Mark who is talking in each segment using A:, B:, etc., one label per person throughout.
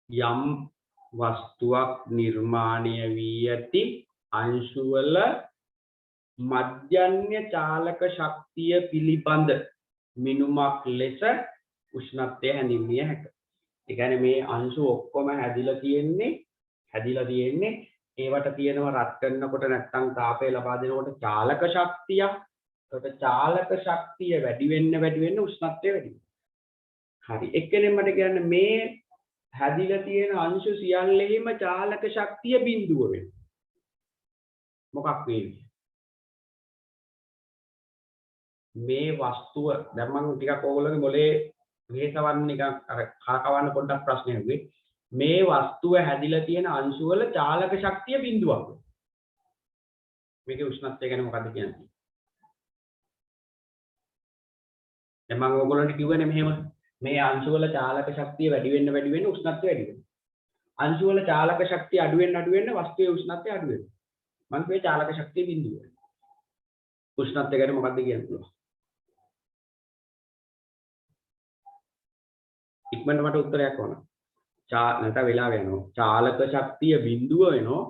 A: යම් වස්තුවක් නිර්මාණය වී ඇති අංශු වල මධ්‍යන්‍ය චාලක ශක්තිය පිළිබඳ මිනුමක් ලෙස උෂ්ණත්වය හැඳින්විය හැකිය. ඒ කියන්නේ මේ අංශු ඔක්කොම හැදිලා තියෙන්නේ ඒවට තියෙනවා රත් කරනකොට නැත්නම් තාපය ලබා දෙනකොට චාලක ශක්තිය. ඒකට චාලක ශක්තිය වැඩි වෙන්න උෂ්ණත්වය වැඩි වෙනවා. හරි. එක්කෙනෙක් මට කියන්න මේ හැදිලා තියෙන අංශු සියල්ලෙහිම චාලක ශක්තිය බිඳුව වෙනවා. මොකක් වේවි? මේ වස්තුව දැන් මම ටිකක් ඕගොල්ලෝගේ මොලේ විහෙසවන්න නිකන් අර කවන්න පොඩ්ඩක් ප්‍රශ්නයක් වෙයි. මේ වස්තුව හැදිලා තියෙන අංශු වල චාලක ශක්තිය බිඳුවක්. මේකේ උෂ්ණත්වය ගැන මොකද්ද කියන්නේ? දැන් මම ඕගොල්ලන්ට කිව්වනේ මෙහෙම මේ අංශු වල චාලක ශක්තිය වැඩි වෙන්න උෂ්ණත්වය වැඩි වෙනවා. අංශු වල චාලක ශක්තිය අඩු වෙන්න වස්තුවේ උෂ්ණත්වය අඩු වෙනවා. මම කියේ චාලක ශක්තිය බිඳුව. උෂ්ණත්වය ගැන මොකද්ද කියන්නේ? ඉක්මනට මට උත්තරයක් ඕන. නැත්නම් වෙලාව යනවා. චාලක ශක්තිය බිඳුව වෙනවා.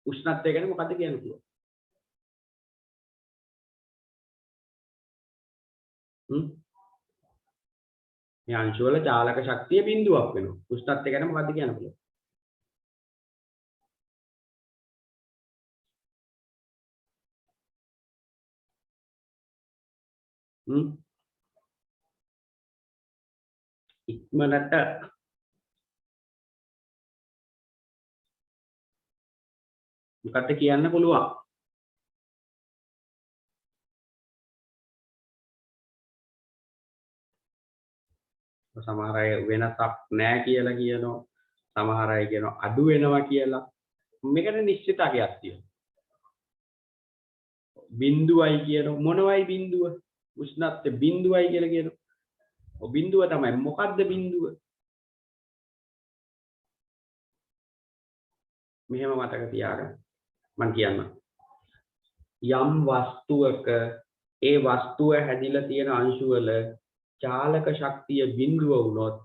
A: උෂ්ණත්වය ගැන මොකද්ද කියන්නේ? මේ අංශු වල චාලක ශක්තිය බිඳුවක් වෙනවා. උෂ්ණත්වය ගැන මොකද්ද කියන්නේ? ඉක්මනට මොකක්ද කියන්න පුළුවන්? සමහර අය වෙනසක් නැහැ කියලා කියනවා. සමහර අය කියනවා අඩු වෙනවා කියලා. මේකට නිශ්චිත අගයක් තියෙනවා. බිඳුවයි කියන මොනවයි බිඳුව? උෂ්ණත්වය බිඳුවයි කියලා කියනවා. ඔය බිඳුව තමයි. මොකද්ද බිඳුව? මෙහෙම මතක තියාගන්න. මම කියන්නම්. යම් වස්තුවක ඒ වස්තුව හැදිලා තියෙන අංශු වල චාලක ශක්තිය බිඳුව වුණොත්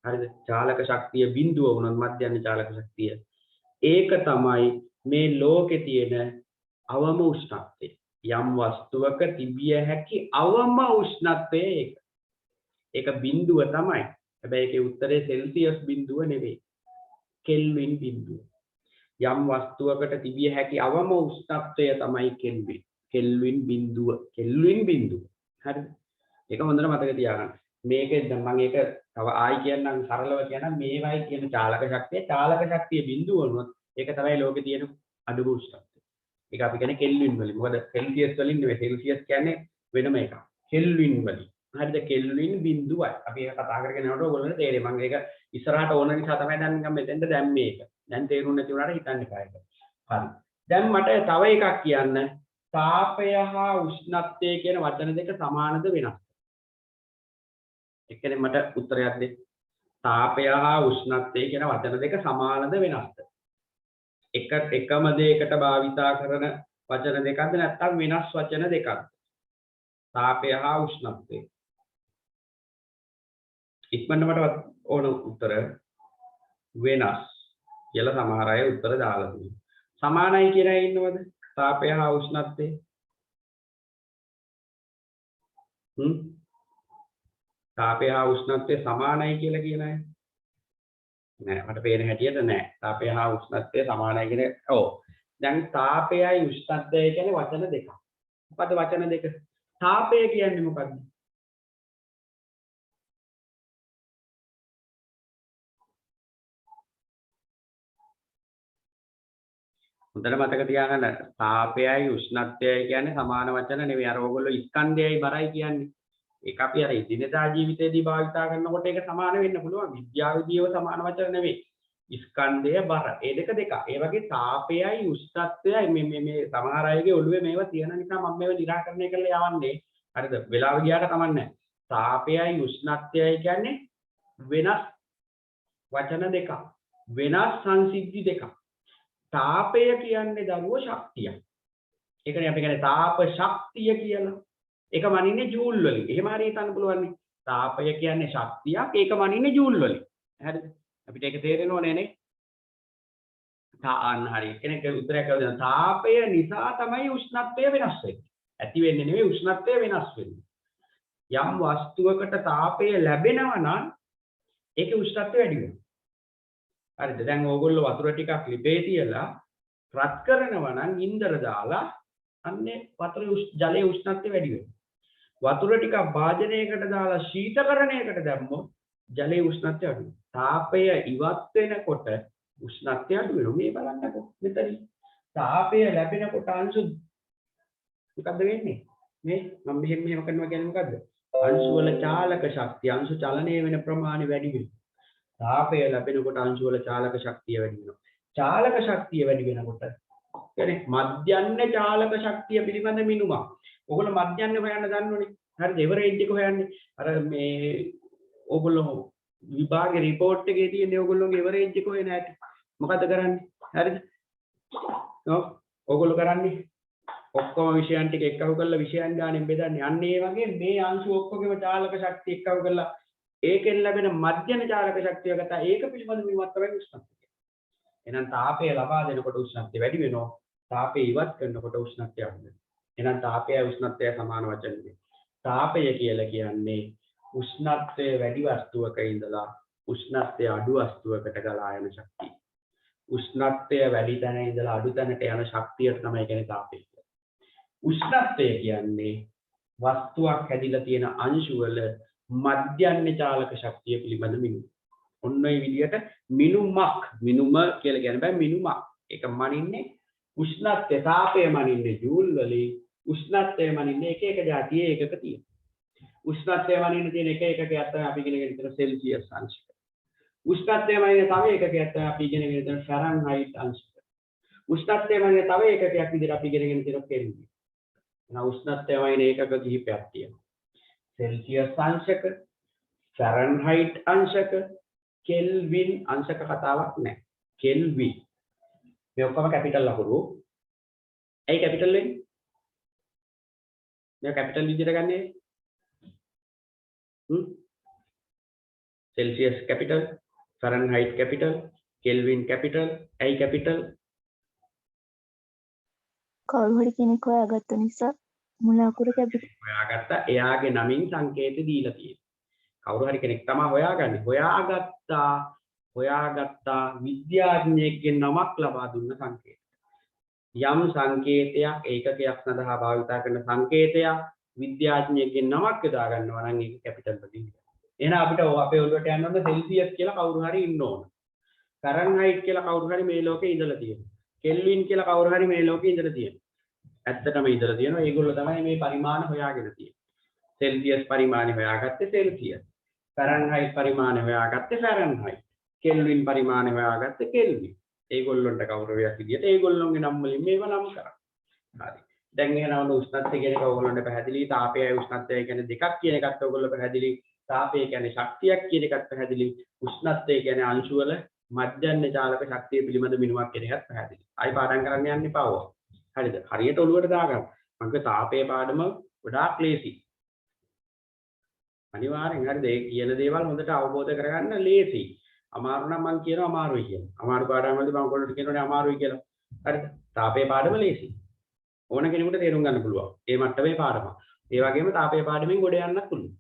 A: හරිද? චාලක ශක්තිය බිඳුව වුණොත් මධ්‍යන්‍ය චාලක ශක්තිය. ඒක තමයි මේ ලෝකේ තියෙන අවම උෂ්ණත්වය. යම් වස්තුවක තිබිය හැකි අවම උෂ්ණත්වය ඒක. ඒක බිඳුව තමයි. හැබැයි ඒකේ උත්තරේ සෙල්සියස් බිඳුව නෙවෙයි. කෙල්වින් බිඳුව. යම් වස්තුවකට තිබිය හැකි අවම උෂ්ණත්වය තමයි කෙල්වින්. කෙල්වින් බිඳුව. හරිද? ඒක හොඳට මතක තියාගන්න. මේකෙන් දැන් මම ඒක තව ආයි කියන්නම් සරලව කියන්නම් මේවයි කියන චාලක ශක්තිය බිඳුව වුණොත් ඒක තමයි ලෝකේ තියෙන අඩුම උෂ්ණත්වය. ඒක අපි කියන්නේ කෙල්වින් වලින්. මොකද සෙල්සියස් වලින් නෙවෙයි. සෙල්සියස් කියන්නේ වෙනම එකක්. කෙල්වින් වලින්. හරිද? කෙල්වින් බිඳුවයි. අපි ඒක කතා කරගෙන යනකොට ඔයගොල්ලන්ට තේරෙයි. මම ඒක ඉස්සරහට ඕන නිසා තමයි දැන් නිකන් මෙතෙන්ට දැම්මේ ඒක. දැන් තේරුම් නැති වුණාට හිතන්න එපා ඒක. හරි. දැන් මට තව එකක් කියන්න. තාපය හා උෂ්ණත්වය කියන වචන දෙක සමානද වෙනස්ද? එක්කෙනෙක් මට උත්තරයක් දෙන්න. තාපය හා උෂ්ණත්වය කියන වචන දෙක සමානද වෙනස්ද? එකම දෙයකට භාවිතා කරන වචන දෙකක්ද නැත්නම් වෙනස් වචන දෙකක්ද? තාපය හා උෂ්ණත්වය. ඉක්මනට මට ඕන උත්තර වෙනස් කියලා සමහර අය උත්තර දාලා තියෙනවා. සමානයි කියන අය ඉන්නවද? තාපය හා උෂ්ණත්වය. තාපය හා උෂ්ණත්වය සමානයි කියලා කියන අය. නෑ මට පේන හැටියට නෑ. තාපය හා උෂ්ණත්වය සමානයි කියන. ඔව්. දැන් තාපයයි උෂ්ණත්වය කියන්නේ වචන දෙකක්. මොකද්ද වචන දෙක? තාපය කියන්නේ මොකද්ද? හොඳට මතක තියාගන්න. තාපයයි උෂ්ණත්වයයි කියන්නේ සමාන වචන නෙවෙයි. අර ඕගොල්ලෝ ස්කන්ධයයි බරයි කියන්නේ. ඒක අපි අර ඉදිනදා ජීවිතේදී භාවිතා කරනකොට ඒක සමාන වෙන්න පුළුවන්. විද්‍යාවේදීව සමාන වචන නෙවෙයි. ස්කන්ධය බර. ඒ දෙක. ඒ වගේ තාපයයි උෂ්ණත්වයයි මේ සමහර අයගේ ඔළුවේ මේවා තියෙන නිසා මම මේවා निराකරණය කරලා යවන්නේ. හරිද? වෙලාව ගියාට කමක් නැහැ. තාපයයි උෂ්ණත්වයයි කියන්නේ වෙනස් වචන දෙකක්. වෙනස් සංසිද්ධි දෙකක්. තාපය කියන්නේ දරුව ශක්තිය. ඒකනේ අපි කියන්නේ තාප ශක්තිය කියලා. ඒක මනින්නේ ජූල් වලින්. එහෙම හරිය හිතන්න පුළුවන් නේ. තාපය කියන්නේ ශක්තියක්. ඒක මනින්නේ ජූල් වලින්. හරිද? අපිට ඒක තේරෙනවනේ නේ. තාන්න හරි. කෙනෙක් උත්තරයක් කියලා දෙනවා. තාපය නිසා තමයි උෂ්ණත්වය වෙනස් වෙන්නේ. ඇති වෙන්නේ නෙවෙයි උෂ්ණත්වය වෙනස් වෙන්නේ. යම් වස්තුවකට තාපය ලැබෙනවා නම් ඒකේ උෂ්ණත්වය වැඩි වෙනවා. හරිද? දැන් ඕගොල්ලෝ වතුර ටිකක් ලිපේ තියලා රත් කරනවා නම් ගින්දර දාලා අන්නේ වතුරේ ජලයේ උෂ්ණත්වය වැඩි වෙනවා. වතුර ටිකක් භාජනයකට දාලා ශීතකරණයකට දැම්මොත් ජලයේ උෂ්ණත්වය අඩු වෙනවා. තාපය ඉවත් වෙනකොට උෂ්ණත්වය අඩු වෙනවා. මේ බලන්නකෝ මෙතන. තාපය ලැබෙනකොට අංශු මොකද්ද වෙන්නේ? මේ මම මෙහෙම කරනවා කියන්නේ මොකද්ද? අංශු වල චාලක ශක්තිය, අංශු චලනය වෙන ප්‍රමාණය වැඩි වෙනවා. තාපය ලැබෙනකොට අංශු වල චාලක ශක්තිය වැඩි වෙනවා. චාලක ශක්තිය වැඩි වෙනකොට කියන්නේ මධ්‍යන්න චාලක ශක්තිය පිළිබඳ මිනුමක්. ඔයගොල්ලෝ මධ්‍යන්න හොයන්න දන්නෝනේ. හරිද? එවරේජ් එක හොයන්නේ. අර මේ ඔයගොල්ලෝ විභාගේ report එකේ තියෙන ඔයගොල්ලෝගේ එවරේජ් එක හොයන ඇති. මොකද කරන්නේ? හරිද? ඔයගොල්ලෝ කරන්නේ ඔක්කොම විෂයන් ටික එක්කව කරලා විෂයන් ගානෙන් බෙදන්නේ. අන්න ඒ වගේ මේ අංශු ඔක්කොගේම චාලක ශක්තිය එක්කව කරලා ඒකෙන් ලැබෙන මධ්‍යන චාලක ශක්තිය ගත්තා. ඒක පිළිබඳ මිනුමක් තමයි උෂ්ණත්වය. එහෙනම් තාපය ලබා දෙනකොට උෂ්ණත්වය වැඩි වෙනවා. තාපය ඉවත් කරනකොට උෂ්ණත්වය අඩු වෙනවා. එහෙනම් තාපය උෂ්ණත්වය සමාන වචන දෙක. තාපය කියලා කියන්නේ උෂ්ණත්වය වැඩි වස්තුවක ඉඳලා උෂ්ණත්වය අඩු වස්තුවකට ගලා යන ශක්තිය. උෂ්ණත්වය වැඩි තැන ඉඳලා අඩු තැනට යන ශක්තියට තමයි කියන්නේ තාපය. උෂ්ණත්වය කියන්නේ වස්තුවක් හැදිලා තියෙන අංශු වල මධ්‍යන්න චාලක ශක්තිය පිළිබඳ මිනුම. ඔන්න ඔය විදිහට මිනුමක් කියලා කියන්නේ බෑ මිනුමක්. ඒක මනින්නේ උෂ්ණත්වය තාපය මනින්නේ ජූල් වලින් උෂ්ණත්වය මනින්නේ එක එක જાතියේ ඒකක තියෙන. උෂ්ණත්වය මනින්න තියෙන එක එකකයක් තමයි අපි ඉගෙනගෙන ඉතන සෙල්සියස් අංශක. උෂ්ණත්වය මනින්න තව එකකයක් තමයි අපි ඉගෙනගෙන ඉතන ෆැරන්හයිට් අංශක. උෂ්ණත්වය මනින්න තව එකකයක් විදිහට අපි ඉගෙනගෙන ඉතන කෙල්වින්. එහෙනම් උෂ්ණත්වය මනින්න ඒකක කිහිපයක් තියෙනවා. සෙල්සියස් අංශක, ෆැරන්හයිට් අංශක, කෙල්වින් අංශක කතාවක් නැහැ. කෙල්වින්. මේ ඔක්කොම කැපිටල් ලකුණු. ඇයි කැපිටල් වෙන්නේ? මේ කැපිටල් විදිහට ගන්නේ? Celsius capital, Fahrenheit capital, Kelvin capital, I capital.
B: කවුරු හරි කෙනෙක් හොයාගත්ත නිසා මුල අකුර කැපිටල්.
A: හොයාගත්තා. එයාගේ නමින් සංකේත දීලා තියෙනවා. කවුරු හරි කෙනෙක් තමයි හොයාගන්නේ. හොයාගත්තා විද්‍යාඥයෙක්ගේ නමක් ලබා දුන්න සංකේත. යම් සංකේතයක් ඒකකයක් සඳහා භාවිත කරන සංකේතයක් විද්‍යාඥයෙක්ගේ නමක් යොදා ගන්නවා නම් ඒක කැපිටල් වලින්. එහෙනම් අපිට අපේ ඔළුවට යන්න ඕන සෙල්සියස් කියලා කවුරු හරි ඉන්න ඕන. ෆැරන්හයිට් කියලා කවුරු හරි මේ ලෝකේ ඉඳලා තියෙනවා. කෙල්වින් කියලා කවුරු හරි මේ ලෝකේ ඉඳලා තියෙනවා. ඇත්තටම ඉඳලා තියෙනවා. ඒගොල්ලෝ තමයි මේ පරිමාණ හොයාගෙන තියෙන්නේ. සෙල්සියස් පරිමාණය හොයාගත්තේ සෙල්සියස්. ෆැරන්හයිට් පරිමාණය හොයාගත්තේ ෆැරන්හයිට්. කෙල්වින් පරිමාණය හොයාගත්තේ කෙල්වින්. ඒගොල්ලොන්ට කවුරුයක් විදියට ඒගොල්ලොන්ගේ නම් වලින් මේව නම් කරා. හරි. දැන් එහෙනම් උෂ්ණත්වය කියන එක ඕගොල්ලන්ට පැහැදිලි. තාපයයි උෂ්ණත්වයයි කියන්නේ දෙකක් කියන එකත් ඕගොල්ලෝ පැහැදිලි. තාපය කියන්නේ ශක්තියක් කියන එකත් පැහැදිලි. උෂ්ණත්වය කියන්නේ අංශු වල මධ්‍යන්න චාලක ශක්තිය පිළිබඳ මිනුමක් කියන එකත් පැහැදිලි. ආයි පාඩම් කරන්න යන්න එපා ඕවා. හරිද? හරියට ඔළුවට දාගන්න. මම තාපයේ පාඩම ගොඩාක් ලේසි. අනිවාර්යෙන් හරිද? ඒ කියන දේවල් හොඳට අවබෝධ කරගන්න ලේසි. අමාරු නම් මම කියනවා අමාරුයි කියලා. අමාරු පාඩම් වලදී මම ඔයගොල්ලන්ට කියනෝනේ අමාරුයි කියලා. හරිද? තාපයේ පාඩම ලේසි. ඕන කෙනෙකුට තේරුම් ගන්න පුළුවන්. ඒ මට්ටමේ පාඩම. ඒ වගේම තාපයේ පාඩමෙන් ගොඩ යන්නත් පුළුවන්.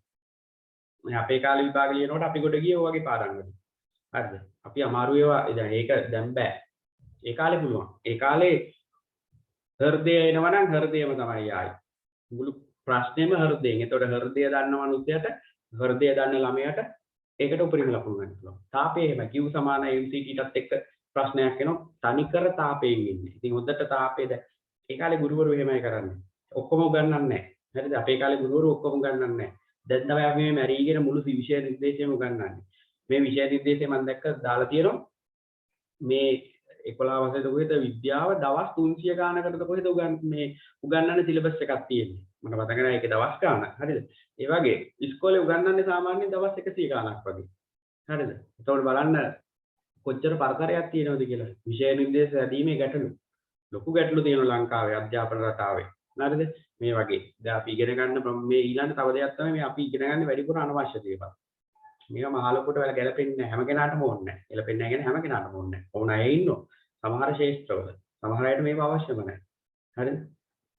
A: මේ අපේ කාලේ විභාග ලියනකොට අපි ගොඩ ගියේ ඔය වගේ පාඩම් වලින්. හරිද? අපි අමාරු ඒවා දැන් ඒක දැන් බෑ. ඒ කාලේ පුළුවන්. ඒ කාලේ හෘදය එනවා නම් හෘදයම තමයි ආයි. මුළු ප්‍රශ්නේම හෘදයෙන්. එතකොට හෘදය දන්න මනුස්සයට හෘදය දන්න ළමයට ඒකට උපරිම ලකුණු ගන්න පුළුවන්. තාපය එහෙම Q සමාන MCT-ටත් එක්ක ප්‍රශ්නයක් එනවා. තනිකර තාපයෙන් ඉන්නේ. ඉතින් හොඳට තාපය දැන් ඒ කාලේ ගුරුවරු එහෙමයි කරන්නේ. ඔක්කොම උගන්වන්නේ නැහැ. හරිද? අපේ කාලේ ගුරුවරු ඔක්කොම උගන්වන්නේ නැහැ. දැන් තමයි අපි මේ මැරීගෙන මුළු විෂය නිර්දේශයම උගන්වන්නේ. මේ විෂය නිර්දේශය මම දැක්ක දාලා තියෙනවා. මේ 11 වසරේ කොහෙද විද්‍යාව දවස් 300 ගානකට කොහෙද උගන්වන්නේ සිලබස් එකක් තියෙන්නේ. මට මතක නැහැ ඒකේ දවස් ගානක්. හරිද? ඒ වගේ ඉස්කෝලේ උගන්වන්නේ සාමාන්‍යයෙන් දවස් 100 ගානක් වගේ. හරිද? එතකොට බලන්න කොච්චර පරතරයක් තියෙනවද කියලා. විෂය නිර්දේශ ඇදීමේ ගැටලු. ලොකු ගැටලු තියෙනවා ලංකාවේ අධ්‍යාපන රටාවේ. හරිද? මේ වගේ. දැන් අපි ඉගෙන ගන්න මේ ඊළඟ තව දෙයක් තමයි මේ අපි ඉගෙන ගන්න වැඩිපුර අනවශ්‍ය දේවල්. මේවා මහලොකුට වෙලා ගැලපෙන්නේ හැම කෙනාටම ඕනේ නැහැ. ගැලපෙන්නේ නැහැ කියන හැම කෙනාටම ඕනේ නැහැ. ඕන අය ඉන්නවා. සමහර ශාස්ත්‍රවල. සමහර අයට මේක අවශ්‍යම නැහැ. හරිද?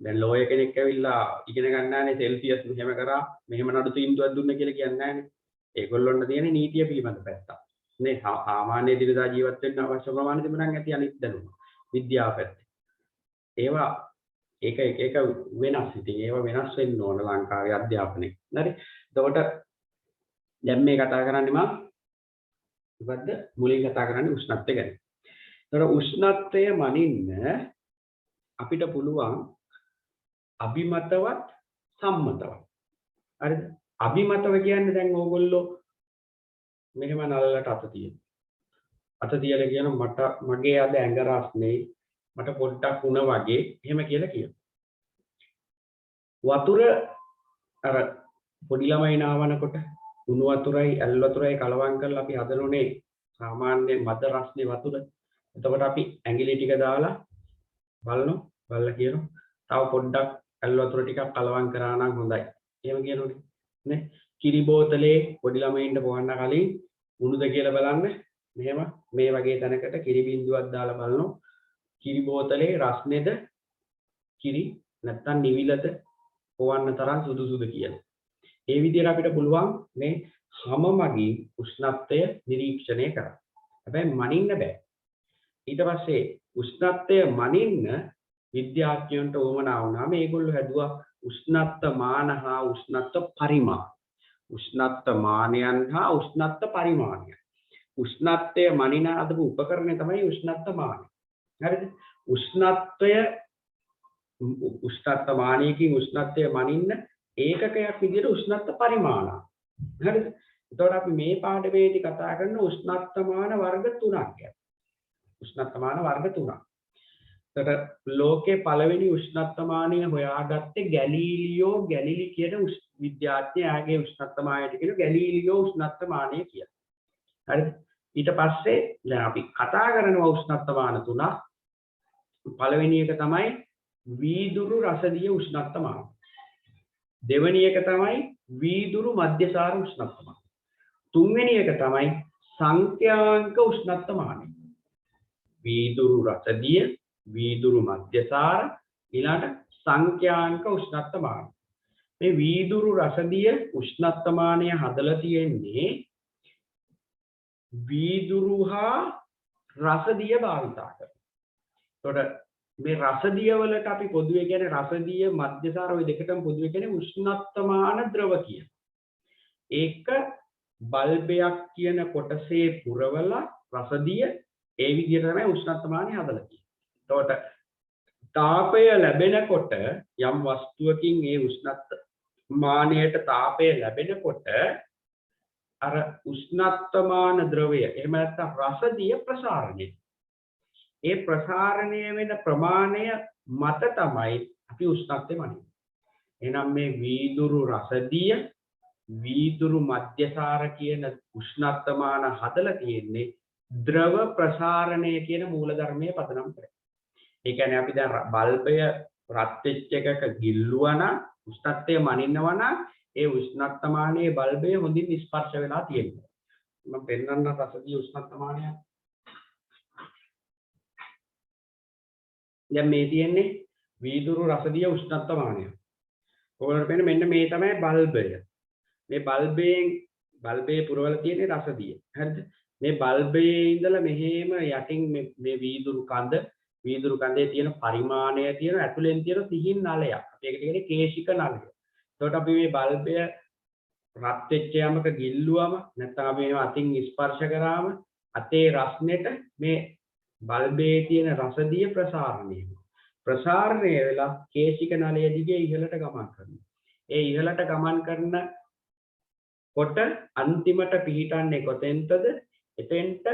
A: දැන් ලෝයර් කෙනෙක් ඇවිල්ලා ඉගෙන ගන්නානේ සෙල්සියස් මෙහෙම කරා මෙහෙම නඩු තීන්දුවක් දුන්න කියලා කියන්නේ නැහැනේ. ඒගොල්ලොන්ට තියෙන්නේ නීතිය පිළිබඳ පැත්ත. නේ සාමාන්‍ය දිනදා ජීවත් වෙන්න අවශ්‍ය ප්‍රමාණය තිබුණාන් ඇති අනිත් දැනුම. විද්‍යාව පැත්තේ. ඒවා ඒක වෙනස්. ඉතින් ඒවා වෙනස් වෙන්න ඕන ලංකාවේ අධ්‍යාපනයේ. හරි. එතකොට දැන් මේ කතා කරන්නේ මොකද්ද? මුලින් කතා කරන්නේ උෂ්ණත්වය ගැන. එතකොට උෂ්ණත්වය මනින්න අපිට පුළුවන් අභිමතවත් සම්මතවත්. හරිද? අභිමතව කියන්නේ දැන් ඕගොල්ලෝ මෙහෙම නළලට අත තියෙන. අත තියලා කියන මගේ අද ඇඟ රස්නේ මට පොඩ්ඩක් උණ වගේ එහෙම කියලා කියනවා. වතුර අර පොඩි ළමයි නාවනකොට උණු වතුරයි ඇල් වතුරයි කලවම් කරලා අපි හදනෝනේ සාමාන්‍ය මද රස්නේ වතුර. එතකොට අපි ඇඟිලි ටික දාලා බලලා කියනවා තව පොඩ්ඩක් ඇල් වතුර ටිකක් කලවම් කරා නම් හොඳයි. එහෙම කියනෝනේ නේ. කිරි බෝතලේ පොඩි ළමයින්ට බොන්න කලින් උණුද කියලා බලන්න. මෙහෙම මේ වගේ තැනකට කිරි බින්දුවක් දාලා බලනවා. කිරි බෝතලේ රස්නේද කිරි නැත්තම් නිවිලද පොවන්න තරම් සුදුසුද කියලා. ඒ විදිහට අපිට පුළුවන් මේ හැම මගින් උෂ්ණත්වය නිරීක්ෂණය කරන්න. හැබැයි මනින්න බෑ. ඊට පස්සේ උෂ්ණත්වය මනින්න විද්‍යාඥයන්ට උවමනා වුණා මේගොල්ලෝ හැදුවා උෂ්ණත්ව මාන හා උෂ්ණත්ව පරිමාණ. උෂ්ණත්ව මානයන් හා උෂ්ණත්ව පරිමාණය. උෂ්ණත්වය මනින අදපු උපකරණය තමයි උෂ්ණත්ව මානය. හරිද? උෂ්ණත්ව මානයකින් උෂ්ණත්වය මනින්න ඒකකයක් විදිහට උෂ්ණත්ව පරිමාණ. හරිද? එතකොට අපි මේ පාඩමේදී කතා කරන උෂ්ණත්ව මාන වර්ග 3ක් ගැන. උෂ්ණත්ව මාන වර්ග 3ක්. එතකොට ලෝකේ පළවෙනි උෂ්ණත්ව මානය හොයාගත්තේ ගැලීලියෝ කියන විද්‍යාඥයාගේ උෂ්ණත්ව මානයට කියන ගැලීලියෝ උෂ්ණත්ව මානය කියලා. හරිද? ඊට පස්සේ දැන් අපි කතා කරනවා උෂ්ණත්ව මාන 3ක්. පළවෙනි එක තමයි වීදුරු රසදිය උෂ්ණත්ව මාන. දෙවෙනි එක තමයි වීදුරු මධ්‍යසාර උෂ්ණත්ව මාන. තුන්වෙනි එක තමයි සංඛ්‍යාංක උෂ්ණත්ව මානය. වීදුරු රසදිය, වීදුරු මධ්‍යසාර, ඊළඟට සංඛ්‍යාංක උෂ්ණත්ව මාන. මේ වීදුරු රසදිය උෂ්ණත්ව මානය හදලා තියෙන්නේ වීදුරු හා රසදිය භාවිතා කරලා. එතකොට මේ රසදිය වලට අපි පොදුවේ කියන්නේ රසදිය මධ්‍යසාර ওই දෙකටම පොදුවේ කියන්නේ උෂ්ණත්වමාන ද්‍රව කියන. ඒක බල්බයක් කියන කොටසේ පුරවලා රසදිය ඒ විදිහට තමයි උෂ්ණත්වමානය හදලා තියෙන්නේ. එතකොට තාපය ලැබෙනකොට යම් වස්තුවකින් ඒ උෂ්ණත්වමානයට තාපය ලැබෙනකොට අර උෂ්ණත්වමාන ද්‍රවය එහෙම නැත්නම් රසදිය ප්‍රසාරණය. ඒ ප්‍රසාරණය වෙන ප්‍රමාණය මත තමයි අපි උෂ්ණත්වය මනින්නේ. එහෙනම් මේ වීදුරු රසදිය, වීදුරු මධ්‍යසාර කියන උෂ්ණත්වමාන හදලා තියෙන්නේ ද්‍රව ප්‍රසාරණය කියන මූලධර්මයේ පදනම් කරගෙන. ඒ කියන්නේ අපි දැන් බල්බය රත් වෙච්ච එකක ගිල්ලුවා නම් උෂ්ණත්වය මනිනවා නම් ඒ උෂ්ණත්වමානයේ බල්බය හොඳින් ස්පර්ශ වෙලා තියෙනවා. මම පෙන්නන්න රසදිය උෂ්ණත්වමානය. දැන් මේ තියෙන්නේ වීදුරු රසදිය උෂ්ණත්වමානය. ඔයගොල්ලන්ට පේන්නේ මෙන්න මේ තමයි බල්බය. මේ බල්බේ පුරවලා තියෙන්නේ රසදිය. හරිද? මේ බල්බයේ ඉඳලා මෙහෙම යටින් මේ වීදුරු කඳේ තියෙන පරිමාණය තියෙන ඇතුලෙන් තියෙන සිහින් නලයක්. අපි ඒකට කියන්නේ කේශික නලය. එතකොට අපි මේ බල්බය රත් වෙච්ච යමක ගිල්ලුවම නැත්නම් අපි මේව අතින් ස්පර්ශ කරාම අතේ රස්නෙට මේ බල්බේ තියෙන රසදිය ප්‍රසාරණය වෙලා කේශික නලය දිගේ ඉහළට ගමන් කරනවා. ඒ ඉහළට ගමන් කරනකොට අන්තිමට පිහිටන්නේ කොතෙන්ද? එතෙන්ට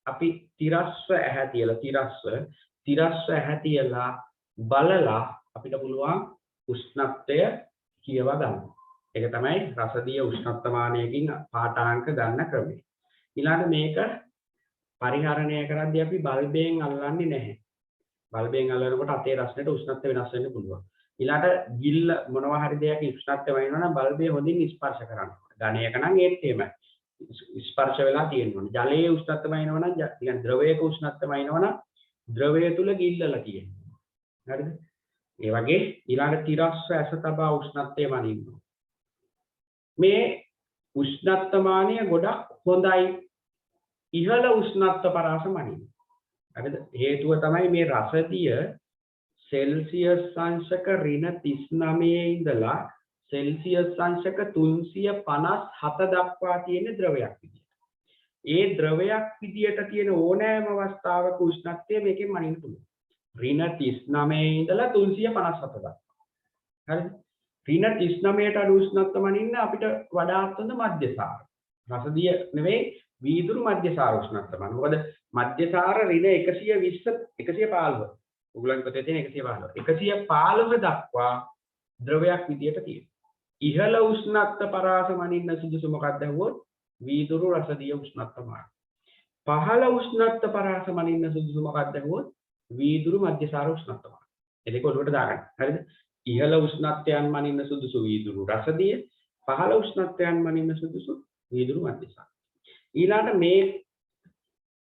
A: අපි තිරස්ව ඇහැ තියලා බලලා අපිට පුළුවන් උෂ්ණත්වය කියවා ගන්න. ඒක තමයි රසදිය උෂ්ණත්වමානයකින් පාඨාංක ගන්න ක්‍රමය. ඊළඟ මේක පරිහරණය කරද්දී අපි බල්බයෙන් අල්ලන්නේ නැහැ. බල්බයෙන් අල්ලනකොට අතේ රස්නෙට උෂ්ණත්වය වෙනස් වෙන්න පුළුවන්. ඊළඟට ගිල්ල මොනවා හරි දෙයක් උෂ්ණත්වය වෙනවා නම් බල්බය හොඳින් ස්පර්ශ කරන්න. ඝනයක නම් ඒත් එහෙමයි. ස්පර්ශ වෙලා තියෙනවා. ජලයේ උෂ්ණත්වය එනවා නම් කියන්නේ ද්‍රවයක උෂ්ණත්වය එනවා නම් ද්‍රවය තුල ගිල්ලලා තියෙනවා. හරිද? ඒ වගේ ඊළඟ තිරස්ව ඇස තබා උෂ්ණත්වය වනින්නවා. මේ උෂ්ණත්වමානය ගොඩක් හොඳයි. ඉහළ උෂ්ණත්ව පරාස මනින්න. හරිද? හේතුව තමයි මේ රසදිය සෙල්සියස් අංශක -39 ඉඳලා සෙල්සියස් අංශක 357 දක්වා තියෙන ද්‍රවයක් විදියට. ඒ ද්‍රවයක් විදියට තියෙන ඕනෑම අවස්ථාවක උෂ්ණත්වය මේකෙන් මනින්න පුළුවන්. -39 ඉඳලා 357 දක්වා. හරිද? -39ට අඩු උෂ්ණත්ව මනින්න අපිට වඩාත් හොඳ මධ්‍යසාර. රසදිය නෙවෙයි වීදුරු මධ්‍යසාර උෂ්ණත්ව මනින්න. මොකද මධ්‍යසාර -120 115. ඔයගොල්ලන්ගේ පොතේ තියෙන 115. 115 දක්වා ද්‍රවයක් විදියට තියෙනවා. ඉහළ උෂ්ණත්ව පරාස මනින්න සුදුසු මොකක්ද ඇහුවොත් වීදුරු රසදිය උෂ්ණත්ව මාන. පහළ උෂ්ණත්ව පරාස මනින්න සුදුසු මොකක්ද ඇහුවොත් වීදුරු මධ්‍යසාර උෂ්ණත්ව මාන. ඒක ඔළුවට දාගන්න. හරිද? ඉහළ උෂ්ණත්වයන් මනින්න සුදුසු වීදුරු රසදිය, පහළ උෂ්ණත්වයන් මනින්න සුදුසු වීදුරු මධ්‍යසාර. ඊළඟට මේ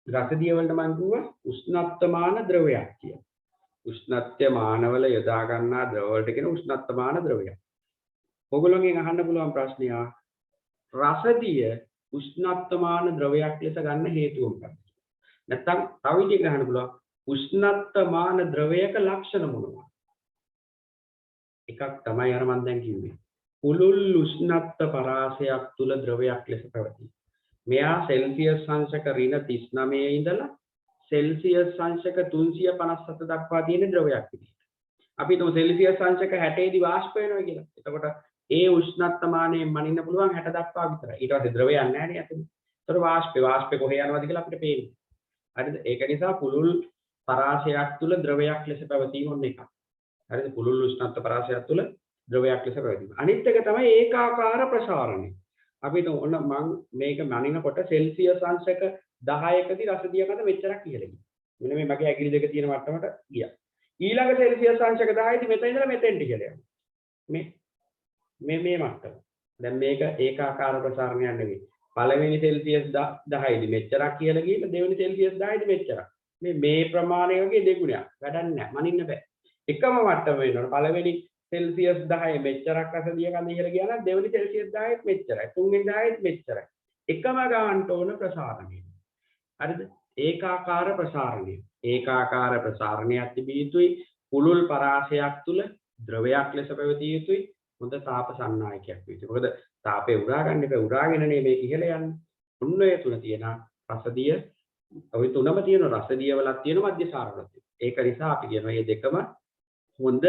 A: රසදිය වලට මම කිව්වා උෂ්ණත්වමාන ද්‍රවයක් කියලා. උෂ්ණත්වමානවල යොදා ගන්නා ද්‍රව වලට කියන උෂ්ණත්වමාන ද්‍රවයක්. ඔයගොල්ලෝගෙන් අහන්න පුළුවන් ප්‍රශ්නයක් රසදිය උෂ්ණත්වමාන ද්‍රවයක් ලෙස ගන්න හේතුව මොකක්ද? නැත්නම් තව විදිහකට අහන්න පුළුවන් උෂ්ණත්වමාන ද්‍රවයක ලක්ෂණ මොනවාද? එකක් තමයි අර මම දැන් කිව්වේ. පුළුල් උෂ්ණත්ව පරාසයක් තුල ද්‍රවයක් ලෙස පැවතී. මෙයා සෙල්සියස් අංශක -39 ඉඳලා සෙල්සියස් අංශක 357 දක්වා තියෙන ද්‍රවයක් විදිහට. අපි හිතමු සෙල්සියස් අංශක 60 දී වාෂ්ප වෙනවා කියලා. එතකොට ඒ උෂ්ණත්වමානයෙන් මනින්න පුළුවන් 60 දක්වා විතරයි. ඊට පස්සේ ද්‍රවයක් නැහැ නේ අතන. ඒතර වාෂ්පේ කොහේ යනවද කියලා අපිට පේන්නේ. හරිද? ඒක නිසා පුළුල් පරාසයක් තුල ද්‍රවයක් ලෙස පැවතීම ඔන්න එකක්. හරිද? පුළුල් උෂ්ණත්ව පරාසයක් තුල ද්‍රවයක් ලෙස පැවතීම. අනිත් එක තමයි ඒකාකාර ප්‍රසාරණය. අපිට ඔන්න මම මේක මනිනකොට සෙල්සියස් අංශක 10කදී රසදිය මත මෙච්චරක් ඉහළ ගියා. මෙන්න මේ මගේ ඇඟිලි දෙක තියෙන මට්ටමට ගියා. ඊළඟ සෙල්සියස් අංශක 10දී මෙතන ඉඳලා මෙතෙන්ට ඉහළ යනවා. මේ මට්ටම. දැන් මේක ඒකාකාර ප්‍රසාරණයක් නෙවෙයි. පළවෙනි සෙල්සියස් 10දී මෙච්චරක් ඉහළ ගිහින් දෙවෙනි සෙල්සියස් 10දී මෙච්චරක්. මේ ප්‍රමාණය වගේ දෙගුණයක්. වැඩක් නැහැ. මනින්න බෑ. එකම මට්ටම වෙනවනේ. පළවෙනි සෙල්සියස් 10 මෙච්චරක් රසදිය කඳ ඉහළ ගියා නම් දෙවෙනි සෙල්සියස් 10ත් මෙච්චරයි. තුන්වෙනි 10ත් මෙච්චරයි. එකම ගානට ඕන ප්‍රසාරණය. හරිද? ඒකාකාර ප්‍රසාරණය. ඒකාකාර ප්‍රසාරණයක් තිබිය යුතුයි. පුළුල් පරාසයක් තුල ද්‍රවයක් ලෙස පැවතිය යුතුයි. හොඳ තාප සන්නායකයක් වෙයි. මොකද තාපේ උරා ගන්න එපා. උරාගෙනනේ මේක ඉහළ යන්නේ. ඔන්න ඔය තුන තියෙන රසදිය, ඔය තුනම තියෙන රසදිය වලක් තියෙන මධ්‍යසාර වලක් තියෙන. ඒක නිසා අපි කියනවා මේ දෙකම හොඳ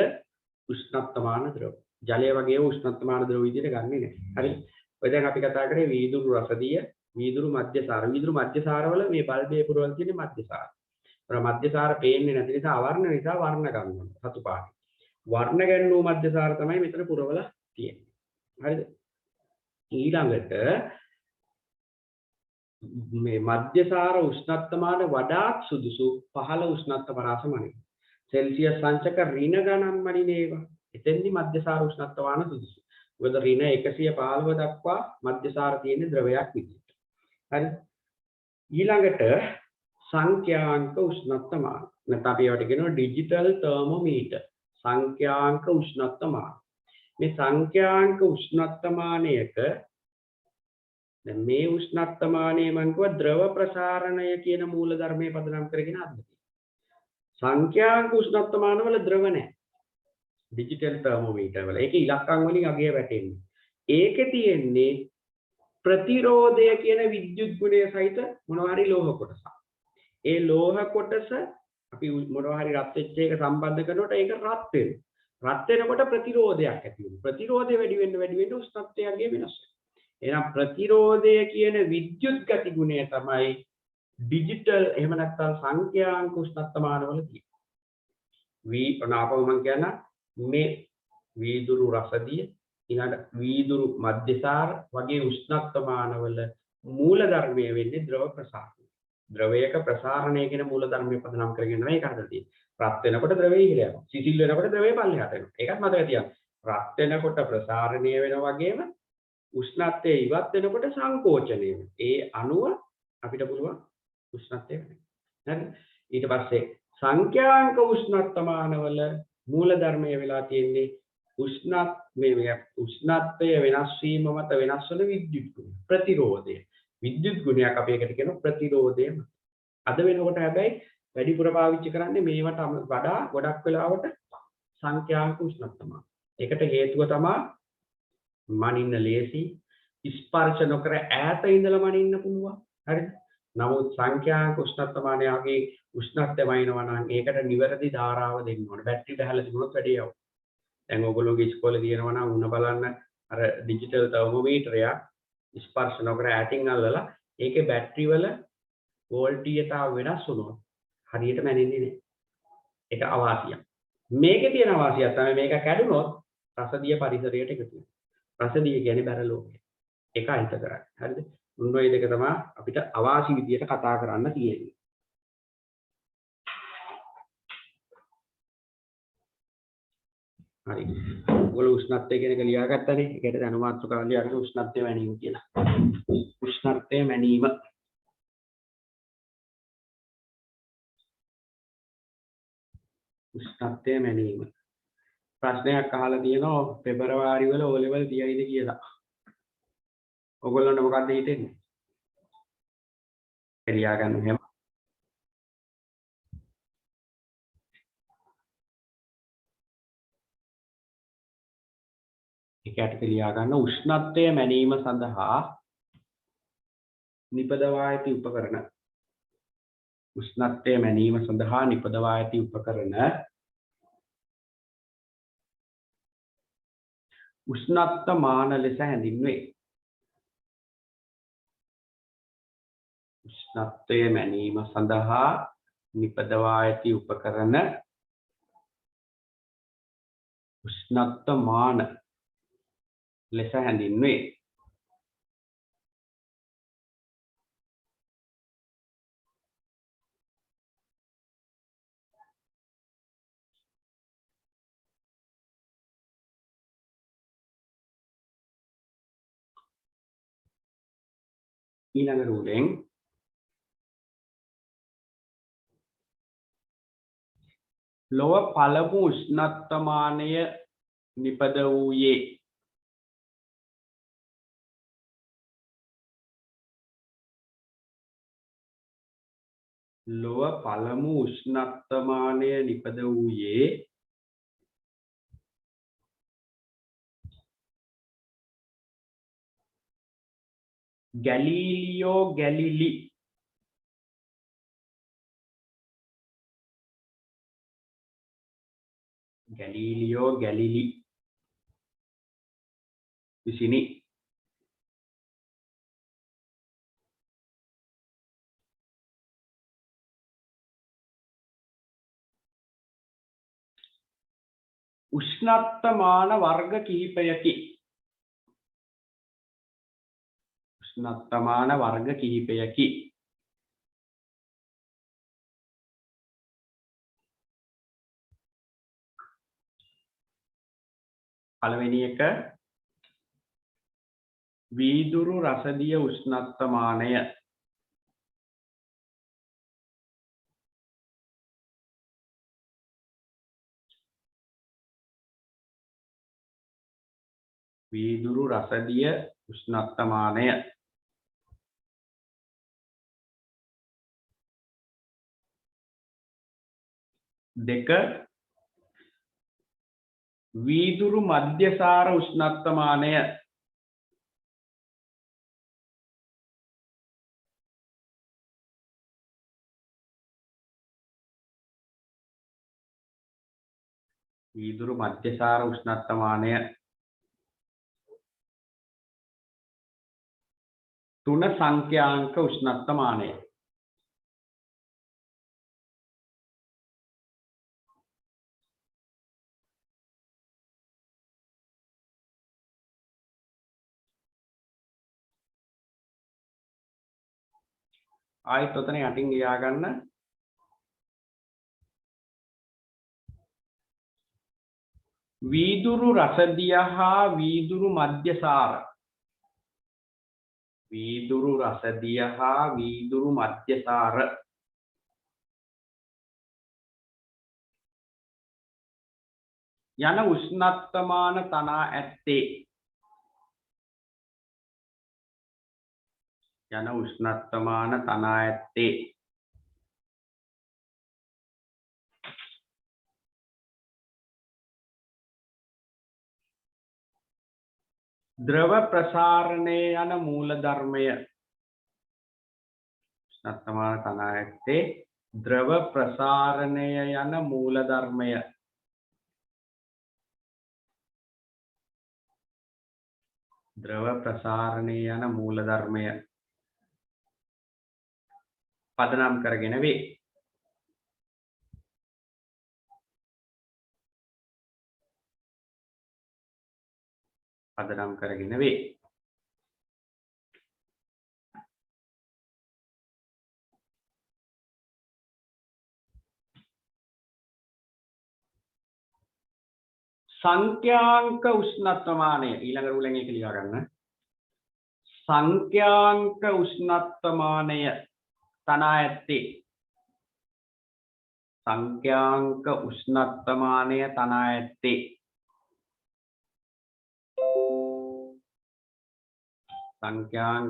A: උෂ්ණත්වමාන ද්‍රව. ජලය වගේ උෂ්ණත්වමාන ද්‍රව විදිහට ගන්නෙ නැහැ. හරිද? ඔය දැන් අපි කතා කරේ වීදුරු රසදිය, වීදුරු මධ්‍යසාර. වීදුරු මධ්‍යසාරවල මේ බල්බේ පුරවල තියෙන මධ්‍යසාර. අර මධ්‍යසාර පේන්නේ නැති නිසා අවර්ණ නිසා වර්ණ ගන්නවා. සතු පාටි. වර්ණ ගැන්වූ මධ්‍යසාර තමයි මෙතන පුරවලා තියෙන්නේ. හරිද? ඊළඟට මේ මධ්‍යසාර උෂ්ණත්වමාන වඩාත් සුදුසු පහළ උෂ්ණත්ව පරාසමණි. සෙල්සියස් අංශක ඍණ ගණන් මනින ඒවා. එතෙන්දි මධ්‍යසාර උෂ්ණත්වමාන සුදුසු. මොකද ඍණ 115 දක්වා මධ්‍යසාර තියෙන ද්‍රවයක් විදිහට. හරි? ඊළඟට සංඛ්‍යාංක උෂ්ණත්වමාන. නැත්නම් අපි ඒවට කියනවා ඩිජිටල් තර්මෝමීටර්. සංඛ්‍යාංක උෂ්ණත්වමාන. මේ සංඛ්‍යාංක උෂ්ණත්වමානයක දැන් මේ උෂ්ණත්වමානයේ මම කිව්වා ද්‍රව ප්‍රසාරණය කියන මූල ධර්මයේ පදනම් කරගෙන අද්දේ. සංඛ්‍යාංක උෂ්ණත්වමාන වල ද්‍රව නැහැ. ඩිජිටල් තර්මෝමීටර් වල. ඒක ඉලක්කම් වලින් අගය වැටෙන්නේ. ඒකේ තියෙන්නේ ප්‍රතිරෝධය කියන විද්‍යුත් ගුණය සහිත මොනවා හරි ලෝහ කොටසක්. ඒ ලෝහ කොටස අපි මොනවා හරි රත් වෙච්ච එක සම්බන්ධ කරනකොට ඒක රත් වෙනවා. රත් වෙනකොට ප්‍රතිරෝධයක් ඇති වෙනවා. ප්‍රතිරෝධය වැඩි වෙන්න උෂ්ණත්වයගේ වෙනස් වෙනවා. එහෙනම් ප්‍රතිරෝධය කියන විද්‍යුත් ගති ගුණය තමයි ඩිජිටල් එහෙම නැත්නම් සංඛ්‍යාංක උෂ්ණත්වමාන වල තියෙන්නේ. අනාපව මම කියන මේ වීදුරු රසදිය ඊළඟ වීදුරු මධ්‍යසාර වගේ උෂ්ණත්වමාන වල මූල ධර්මය වෙන්නේ ද්‍රව ප්‍රසාරණය. ද්‍රවයක ප්‍රසාරණය කියන මූල ධර්මය පදනම් කරගෙන තමයි ඒක හදලා තියෙන්නේ. රත් වෙනකොට ද්‍රවය ඉහළ යනවා. සිසිල් වෙනකොට ද්‍රවය පල්ලෙහාට එනවා. ඒකත් මතක තියාගන්න. රත් වෙනකොට ප්‍රසාරණය වෙනවා වගේම උෂ්ණත්වය ඉවත් වෙනකොට සංකෝචනය වෙනවා. ඒ අණුව අපිට පුළුවන් උෂ්ණත්වය වෙනවා. හරි. ඊට පස්සේ සංඛ්‍යාංක උෂ්ණත්වමානවල මූලධර්මය වෙලා තියෙන්නේ උෂ්ණත්වය වෙනස් වීම මත වෙනස් වන විද්‍යුත් ගුණය. ප්‍රතිරෝධය. විද්‍යුත් ගුණයක් අපි එකට කියන ප්‍රතිරෝධය. අද වෙනකොට හැබැයි වැඩිපුර පාවිච්චි කරන්නේ මේවට වඩා ගොඩක් වෙලාවට සංඛ්‍යාංක උෂ්ණත්වමාන. ඒකට හේතුව තමයි මනින්න ලේසි, ස්පර්ශ නොකර ඈත ඉඳලා මනින්න පුළුවන්. හරිද? නමුත් සංඛ්‍යාංක උෂ්ණත්වමානයගේ උෂ්ණත්වය වයින්නවා නම් ඒකට නිවැරදි ධාරාව දෙන්න ඕනේ. බැටරි බහලා තිබුණොත් වැඩි යවු. දැන් ඔයගොල්ලෝගේ ඉස්කෝලේ තියෙනවා නම් උණ බලන්න අර ඩිජිටල් තර්මෝමීටරයක් ස්පර්ශ නොකර ඈතින් අල්ලලා ඒකේ බැටරි වල වෝල්ටීයතාව වෙනස් වුණොත් හරියටම ඇනෙන්නේ නැහැ. ඒක අවාසියක්. මේකේ තියෙන අවාසියක් තමයි මේක කැඩුනොත් රසදිය පරිසරයට එකතු වෙනවා. රසදිය කියන්නේ බැරලෝකය. ඒක අහිත කරන්නේ. හරිද? උන් ඔය දෙක තමයි අපිට අවාසි විදියට කතා කරන්න තියෙන්නේ. හරි. ඔයගොල්ලෝ උෂ්ණත්වය කියන එක ලියාගත්තනේ. ඒකට දැනුමාත්‍රකාව ලියාගෙන උෂ්ණත්වය මැනීම කියලා. උෂ්ණත්වය මැනීම. උෂ්ණත්වය මැනීම. ප්‍රශ්නයක් අහලා තියෙනවා පෙබරවාරි වල O level තියයිද කියලා. ඔයගොල්ලන්ට මොකක්ද හිතෙන්නේ? එලියා ගන්න හැම ඒකට ලියා ගන්න උෂ්ණත්වය මැනීම සඳහා නිපදවා ඇති උපකරණ. උෂ්ණත්වය මැනීම සඳහා නිපදවා ඇති උපකරණ උෂ්ණත්වමාන ලෙස හැඳින්වේ. උෂ්ණත්වය මැනීම සඳහා නිපදවා ඇති උපකරණ උෂ්ණත්වමාන ලෙස හැඳින්වේ. ඊළඟ රූලෙන් ලොව පළමු උෂ්ණත්වමානය නිපද වූයේ ලොව පළමු උෂ්ණත්වමානය නිපද වූයේ ගැලීලියෝ ගැලිලි ගැලීලියෝ ගැලිලි විසිනි. උෂ්ණත්වමාන වර්ග කිහිපයකි. උෂ්ණත්වමාන වර්ග කිහිපයකි. පළවෙනි එක වීදුරු රසදිය උෂ්ණත්වමානය. වීදුරු රසදිය උෂ්ණත්වමානය. දෙක වීදුරු මධ්‍යසාර උෂ්ණත්වමානය. වීදුරු මධ්‍යසාර උෂ්ණත්වමානය. තුන සංඛ්‍යාංක උෂ්ණත්වමානය. ආයෙත් ඔතන යටින් ලියා ගන්න වීදුරු රසදිය හා වීදුරු මධ්‍යසාර වීදුරු රසදිය හා වීදුරු මධ්‍යසාර යන උෂ්ණත්වමාන තනා ඇත්තේ ද්‍රව ප්‍රසාරණය යන මූලධර්මය උෂ්ණත්වමාන තනා ඇත්තේ ද්‍රව ප්‍රසාරණය යන මූලධර්මය පදනම් කරගෙන වේ. සංඛ්‍යාංක උෂ්ණත්වමානය ඊළඟ රූලෙන් එක ලියා ගන්න. සංඛ්‍යාංක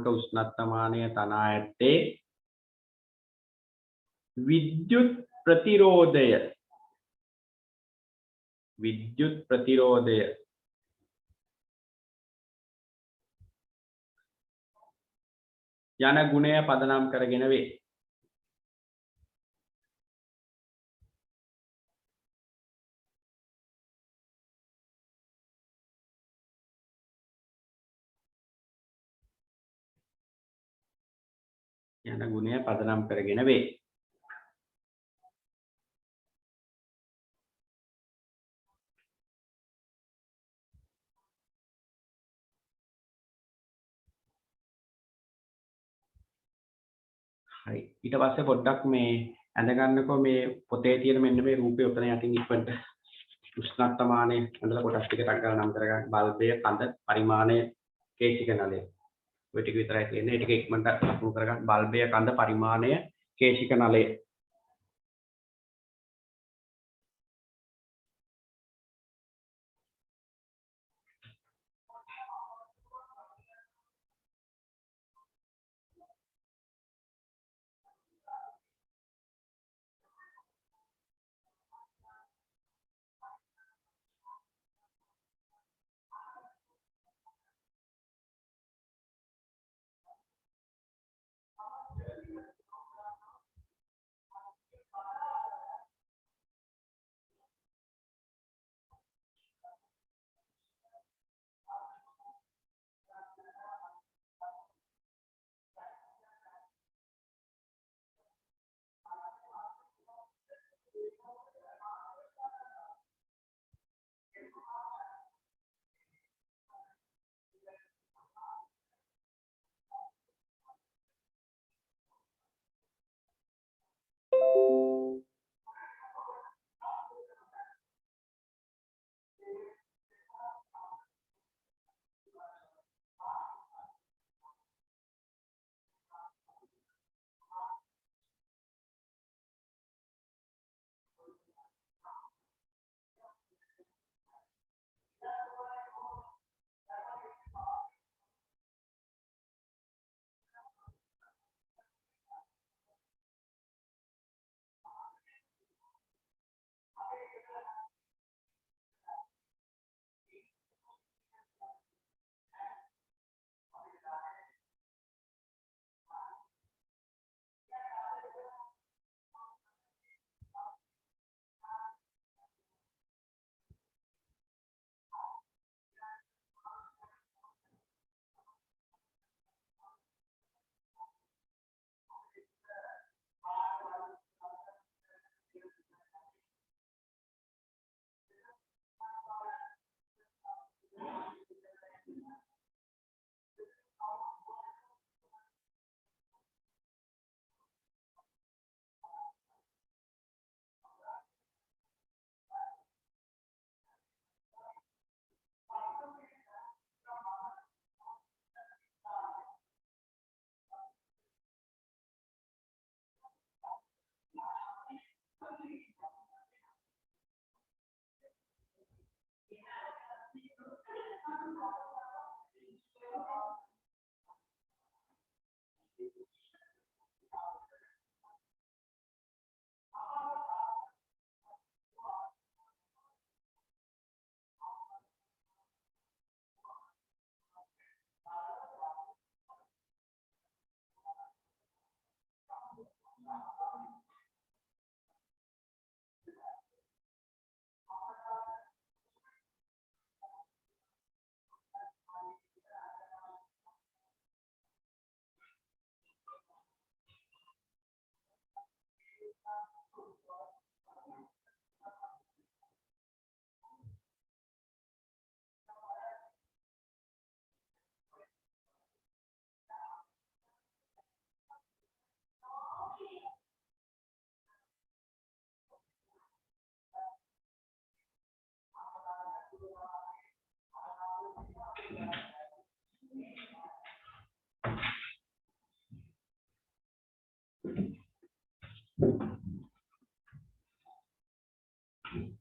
A: උෂ්ණත්වමානය තනා ඇත්තේ විද්‍යුත් ප්‍රතිරෝධය යන ගුණය පදනම් කරගෙන වේ. හරි ඊට පස්සේ පොඩ්ඩක් මේ ඇඳ ගන්නකො මේ පොතේ තියෙන මෙන්න මේ රූපය උතන යටින් ඉක්මනට උෂ්ණත්වමානය ඇඳලා කොටස් ටික ටක් ගාලා නම් කරගන්න. බල්බය, කඳ, පරිමාණය, කේශික නලය. ඔය ටික විතරයි තියෙන්නේ. ඒ ටික ඉක්මනට ලකුණු කරගන්න. බල්බය, කඳ, පරිමාණය, කේශික නලය.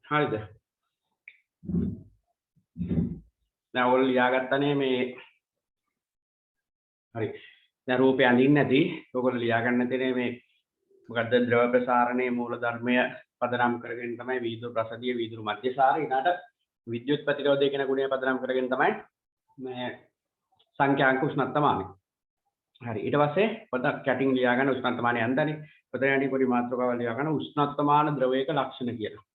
A: හරිද? දැන් ඔයගොල්ලෝ ලියාගත්තනේ මේ හරි. දැන් රූපය අඳින්න නැති ඔයගොල්ලෝ ලියාගන්න තියෙන්නේ මේ මොකද්ද ද්‍රව ප්‍රසාරණයේ මූල ධර්මය පදනම් කරගෙන තමයි වීදුරු රසදිය වීදුරු මධ්‍යසාර ඊළාට විද්‍යුත් ප්‍රතිරෝධය කියන ගුණය පදනම් කරගෙන තමයි මේ සංඛ්‍යාංක උෂ්ණත්වමානය. හරි ඊට පස්සේ පොඩක් කැටින් ලියා ගන්න උෂ්ණත්වමානය යන්තනේ. පොතේ යටි පොඩි මාතෘකාවක් ලියා ගන්න උෂ්ණත්වමාන ද්‍රවයක ලක්ෂණ කියලා.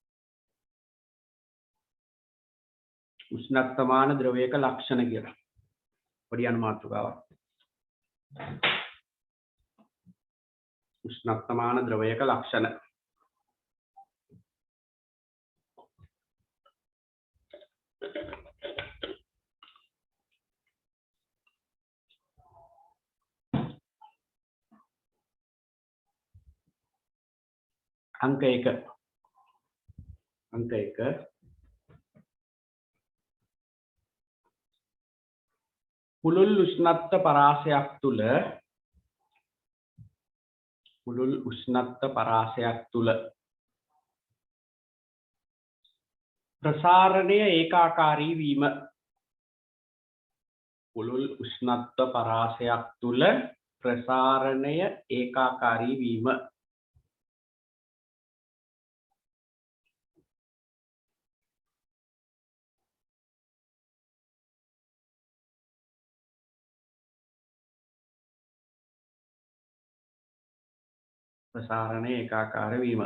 A: උෂ්ණත්වමාන ද්‍රවයක ලක්ෂණ කියලා. පොඩි අනුමාතෘකාවක්. උෂ්ණත්වමාන ද්‍රවයක ලක්ෂණ. अंक 1 පුළුල් උෂ්ණත්ව පරාසයක් තුල ප්‍රසාරණය ඒකාකාරී වීම. පුළුල් උෂ්ණත්ව පරාසයක් තුල ප්‍රසාරණය ඒකාකාරී වීම. ප්‍රසාරණය ඒකාකාර වීම.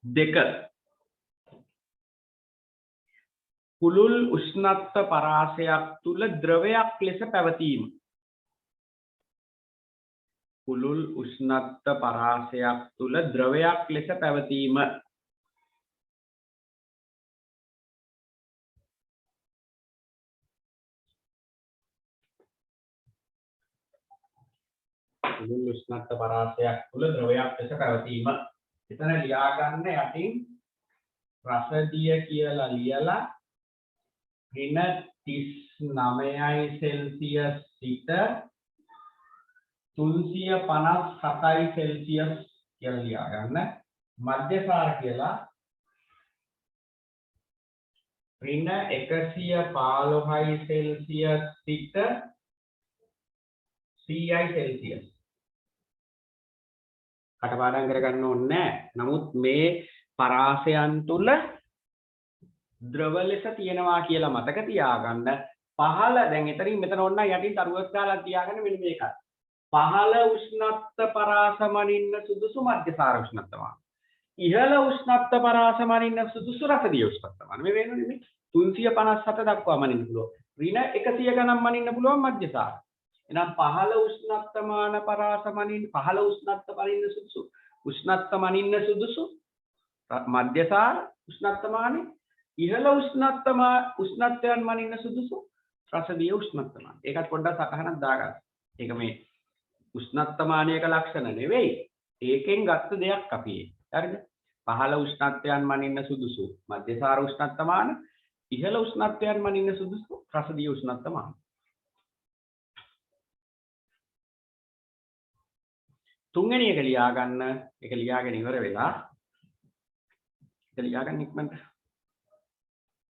A: දෙක පුළුල් උෂ්ණත්ව පරාසයක් තුල ද්‍රවයක් ලෙස පැවතීම. පුළුල් උෂ්ණත්ව පරාසයක් තුල ද්‍රවයක් ලෙස පැවතීම. පුළුල් උෂ්ණත්ව පරාසයක් තුල ද්‍රවයක් ලෙස පැවතීම. එතන ලියා ගන්න යටින් රසදිය කියලා ලියලා ඍණ 39යි සෙල්සියස් සිට 357යි සෙල්සියස් කියලා ලියා ගන්න. මධ්‍යසාර කියලා ඍණ 115යි සෙල්සියස් සිට 100යි සෙල්සියස්. කටපාඩම් කරගන්න ඕනේ නැහැ. නමුත් මේ පරාසයන් තුල ද්‍රව ලෙස තියෙනවා කියලා මතක තියාගන්න. පහළ දැන් එතනින් මෙතන ඕන යටින් තරුවක් දාලා තියාගන්න මෙන්න මේකයි. පහළ උෂ්ණත්ව පරාසමනින්න සුදුසු මධ්‍යසාර උෂ්ණත්වමාන. ඉහළ උෂ්ණත්ව පරාසමනින්න සුදුසු රසදිය උෂ්ණත්වමාන. මේ වෙන්නේ මේ 357 දක්වා මනින්න පුළුවන්. ඍණ 100 ගණන් මනින්න පුළුවන් මධ්‍යසාර. එහෙනම් පහළ උෂ්ණත්වමාන පරාසමනින්න පහළ උෂ්ණත්ව මනින්න සුදුසු උෂ්ණත්ව මනින්න සුදුසු මධ්‍යසාර උෂ්ණත්වමානේ ඉහළ උෂ්ණත්වයන් මනින්න සුදුසු රසදිය උෂ්ණත්වමාන. ඒකත් පොඩ්ඩක් සටහනක් දාගන්න. ඒක මේ උෂ්ණත්වමානයක ලක්ෂණ නෙවෙයි. ඒකෙන් ගත්ත දෙයක් අපි. හරිද? පහළ උෂ්ණත්වයන් මනින්න සුදුසු මධ්‍යසාර උෂ්ණත්වමාන ඉහළ උෂ්ණත්වයන් මනින්න සුදුසු රසදිය උෂ්ණත්වමාන. තුන්වෙනි එක ලියා ගන්න. ඒක ලියාගෙන ඉවර වෙලා ඒක ලියා ගන්න ඉක්මනට.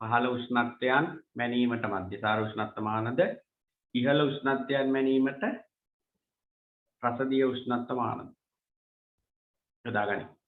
A: පහළ උෂ්ණත්වයන් මැනීමට මධ්‍යසාර උෂ්ණත්වමානද ඉහළ උෂ්ණත්වයන් මැනීමට රසදිය උෂ්ණත්වමානද යොදා ගන්න.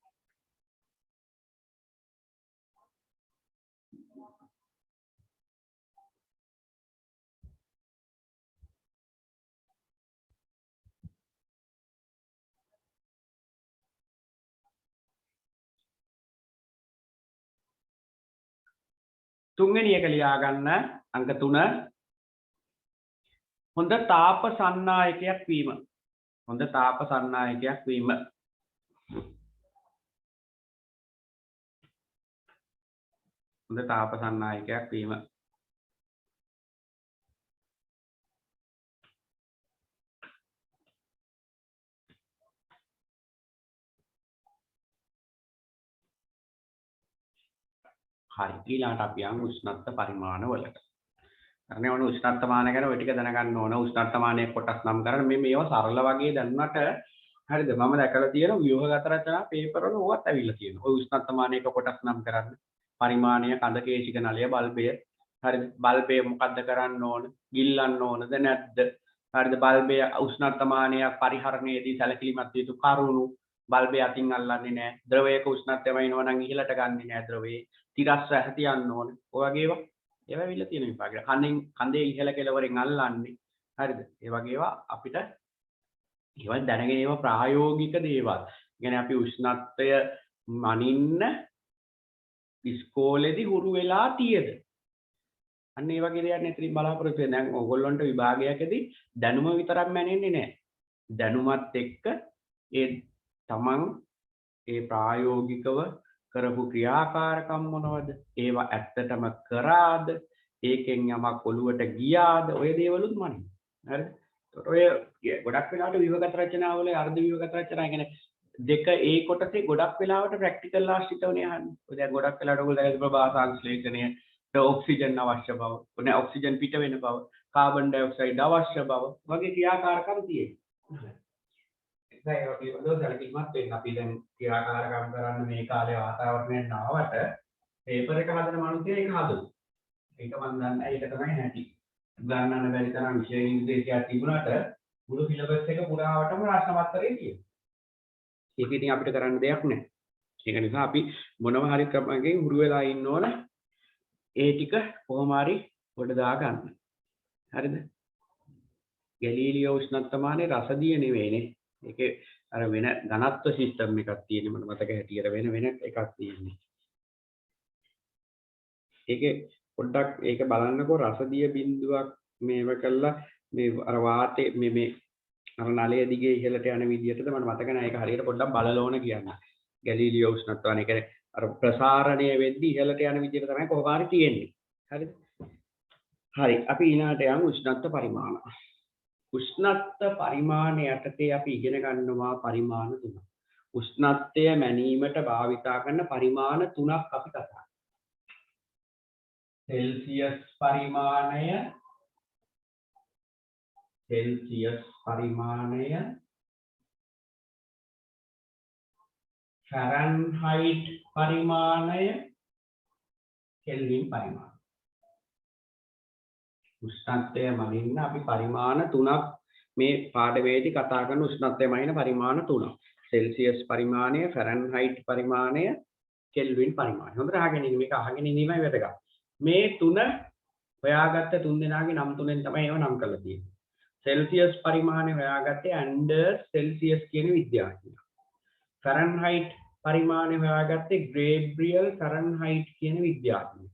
A: තුන්වෙනි එක ලියා ගන්න අංක 3 හොඳ තාප සන්නායකයක් වීම. හොඳ තාප සන්නායකයක් වීම. හොඳ තාප සන්නායකයක් වීම. හරි ඊළඟට අපි යමු උෂ්ණත්ව පරිමාණ වලට. අනේ ඔන්න උෂ්ණත්වමාන ගැන ඔය ටික දැනගන්න ඕන. උෂ්ණත්වමානයේ කොටස් නම් කරන්න මේවා සරල වගේ දැනුණාට හරිද? මම දැකලා තියෙනවා ව්‍යුහගත රචනා පේපර් වල ඕවත් ඇවිල්ලා තියෙනවා. ඔය උෂ්ණත්වමානයක කොටස් නම් කරන්න. පරිමාණය, කඳ කේශික නලය, බල්බය. හරිද? බල්බය මොකද්ද කරන්න ඕන? ගිල්ලන්න ඕනද නැද්ද? හරිද? බල්බය උෂ්ණත්වමානයක් පරිහරණයේදී සැලකිලිමත් යුතු කරුණු. බල්බය අතින් අල්ලන්නේ නැහැ. ද්‍රවයක උෂ්ණත්වය වෙනවා නම් ඉහළට ගන්නේ නැහැ ද්‍රවයේ. තිරස්ස ඇහ තියන්න ඕන. ඔය වගේ ඒවා ඇවිල්ලා තියෙන විභාගය. කඳේ ඉහළ කෙළවරෙන් අල්ලන්නේ. හරිද? ඒ වගේ ඒවා අපිට ඒවා දැනගෙන ඒවා ප්‍රායෝගික දේවල්. කියන්නේ අපි උෂ්ණත්වය මනින්න ඉස්කෝලේදී හුරු වෙලා තියෙද. අන්න ඒ වගේ දේවල් නේද බලාපොරොත්තු වෙන්නේ. දැන් ඕගොල්ලන්ට විභාගයකදී දැනුම විතරක් මැනෙන්නේ නැහැ. දැනුමත් එක්ක ඒ තමන් ඒ ප්‍රායෝගිකව කරපු ක්‍රියාකාරකම් මොනවද? ඒවා ඇත්තටම කරාද? ඒකෙන් යමක් ඔළුවට ගියාද? ඔය දේවලුත් මනින්න. හරිද? ඔය ගොඩක් වෙලාවට ව්‍යුහගත රචනාවල අර්ධ ව්‍යුහගත රචනා කියන්නේ දෙක ඒ කොටසේ ගොඩක් වෙලාවට ප්‍රැක්ටිකල් ආශ්‍රිතවනේ අහන්නේ. ඔය දැන් ගොඩක් වෙලාවට ඔයගොල්ලෝ දැකලා ප්‍රභාසංශ්ලේෂණයට ඔක්සිජන් අවශ්‍ය බව, ඔනේ ඔක්සිජන් පිට වෙන බව, කාබන් ඩයොක්සයිඩ් අවශ්‍ය බව වගේ ක්‍රියාකාරකම් තියෙනවා. ඒ වගේ වල සැලකිලිමත් වෙන්න අපි දැන් ක්‍රියාකාරකම් කරන්න මේ කාලේ වාතාවරණයෙන් ආවට පේපර් එක හදන මිනිස්සු ඒක හදුවා. ඒක මම දන්නේ ඒක තමයි නැති. ගන්නන්න බැරි තරම් විෂය නිර්දේශයක් තිබුණාට මුළු සිලබස් එක පුරාවටම ප්‍රශ්න පත්‍රයේ තියෙනවා. ඒක ඉතින් අපිට කරන්න දෙයක් නැහැ. ඒක නිසා අපි මොනව හරි ක්‍රමයකින් හුරු වෙලා ඉන්න ඕන. ඒ ටික කොහොම හරි පොඩ දා ගන්න. හරිද? ගැලීලියෝ උෂ්ණත්වමානයේ රසදිය නෙවෙයිනේ. ඒකේ අර වෙන ඝනත්ව සිස්ටම් එකක් තියෙන මට මතක හැටියට වෙන එකක් තියෙන්නේ. ඒකේ පොඩ්ඩක් ඒක බලන්නකෝ රසදිය බිඳුවක් මේව කළා මේ අර වාතේ මේ අර නලය දිගේ ඉහළට යන විදිහටද මට මතක නැහැ ඒක හරියට පොඩ්ඩක් බලලා ඕන කියන්න. ගැලීලියෝ උෂ්ණත්වමානය කියන්නේ අර ප්‍රසාරණය වෙද්දී ඉහළට යන විදිහට තමයි කොහොම හරි තියෙන්නේ. හරිද? හරි අපි ඊළඟට යමු උෂ්ණත්ව පරිමාණ. උෂ්ණත්ව පරිමාණ යටතේ අපි ඉගෙන ගන්නවා පරිමාණ තුනක්. උෂ්ණත්වය මැනීමට භාවිතා කරන පරිමාණ තුනක් අපි කතා කරමු. सेल्सियस परिमाणय फ़ारेनहाइट परिमाणय केल्विन परिमाण උෂ්ණත්වය මනින්න අපි පරිමාණ තුනක් මේ පාඩමේදී කතා කරන උෂ්ණත්වය මනින පරිමාණ තුනක්. සෙල්සියස් පරිමාණය, ෆැරන්හයිට් පරිමාණය, කෙල්වින් පරිමාණය. හොඳට අහගෙන ඉන්න මේක අහගෙන ඉන්නීමයි වැදගත්. මේ තුන හොයාගත්ත තුන් දෙනාගේ නම් තුනෙන් තමයි ඒව නම් කරලා තියෙන්නේ. සෙල්සියස් පරිමාණය හොයාගත්තේ ඇන්ඩර්ස් සෙල්සියස් කියන විද්‍යාඥයා. ෆැරන්හයිට් පරිමාණය හොයාගත්තේ ග්‍රේබ්‍රියල් ෆැරන්හයිට් කියන විද්‍යාඥයා.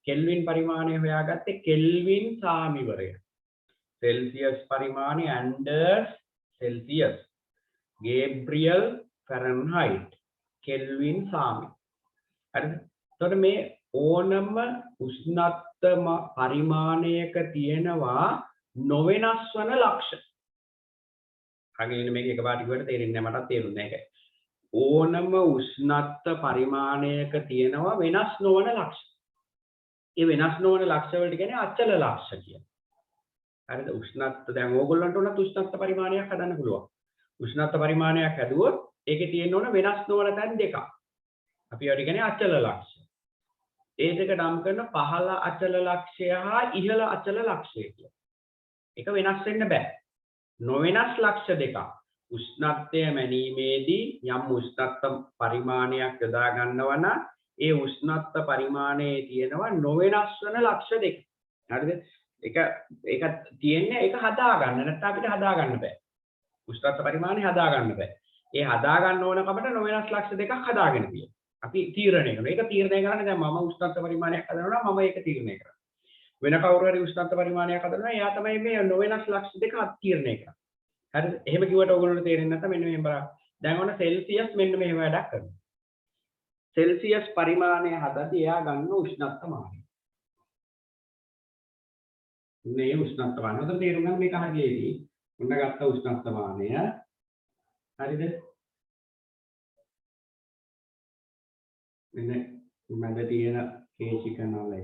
A: කෙල්වින් පරිමාණය හොයාගත්තේ කෙල්වින් සාමිවරය. සෙල්සියස් පරිමාණය Anders Celsius, Gabriel Fahrenheit, Kelvin සාමි. හරිද? එතකොට මේ ඕනම උෂ්ණත්ව පරිමාණයක තියෙනවා නොවෙනස් වන ලක්ෂණ. අගින් මේක එකපාරට කිව්වට තේරෙන්නේ නැහැ, මටත් තේරුන්නේ නැහැ ඒක. ඕනම උෂ්ණත්ව පරිමාණයක තියෙනවා වෙනස් නොවන ලක්ෂණ. ඒ වෙනස් නොවන ලක්ෂණ වලට කියන්නේ අචල ලක්ෂණ කියලා. හරිද? උෂ්ණත්ව දැන් ඕගොල්ලන්ට උනත් උෂ්ණත්ව පරිමාණයක් හදන්න පුළුවන්. උෂ්ණත්ව පරිමාණයක් හැදුවොත් ඒකේ තියෙන්න ඕන වෙනස් නොවන තැන් දෙකක්. අපි ඒවට කියන්නේ අචල ලක්ෂණ. ඒ දෙක නම් කරන පහළ අචල ලක්ෂය හා ඉහළ අචල ලක්ෂය කියලා. ඒක වෙනස් වෙන්න බෑ. නොවෙනස් ලක්ෂ දෙකක්. උෂ්ණත්වය මැනීමේදී යම් උෂ්ණත්ව පරිමාණයක් යොදා ගන්නවා නම් ඒ උෂ්ණත්ව පරිමාණයේ තියෙනවා නොවෙනස් වන ලක්ෂ දෙක. හරිද? ඒක තියෙන්නේ ඒක හදා ගන්න. නැත්නම් අපිට හදා ගන්න බෑ. උෂ්ණත්ව පරිමාණය හදා ගන්න බෑ. ඒ හදා ගන්න ඕන කමට නොවෙනස් ලක්ෂ දෙකක් හදාගෙන තියෙනවා. අපි තීරණය කරනවා. ඒක තීරණය කරන්නේ දැන් මම උෂ්ණත්ව පරිමාණයක් හදනවා නම් මම ඒක තීරණය කරනවා. වෙන කවුරු හරි උෂ්ණත්ව පරිමාණයක් හදනවා එයා තමයි මේ නොවෙනස් ලක්ෂ දෙක තීරණය කරන්නේ. හරිද? එහෙම කිව්වට ඔයගොල්ලන්ට තේරෙන්නේ නැත්නම් මෙන්න මෙහෙම බලන්න. දැන් ඔන්න සෙල්සියස් මෙන්න මෙහෙම වැඩක් කරනවා. සෙල්සියස් පරිමාණය හදද්දී එයා ගන්න උෂ්ණත්ව මානය. මේ උෂ්ණත්ව මානය. උදේ තේරුම් ගන්න මේක හරියේදී. ඔන්න ගත්ත උෂ්ණත්ව මානය. හරිද? මෙන්න මැද තියෙන කේශික නලය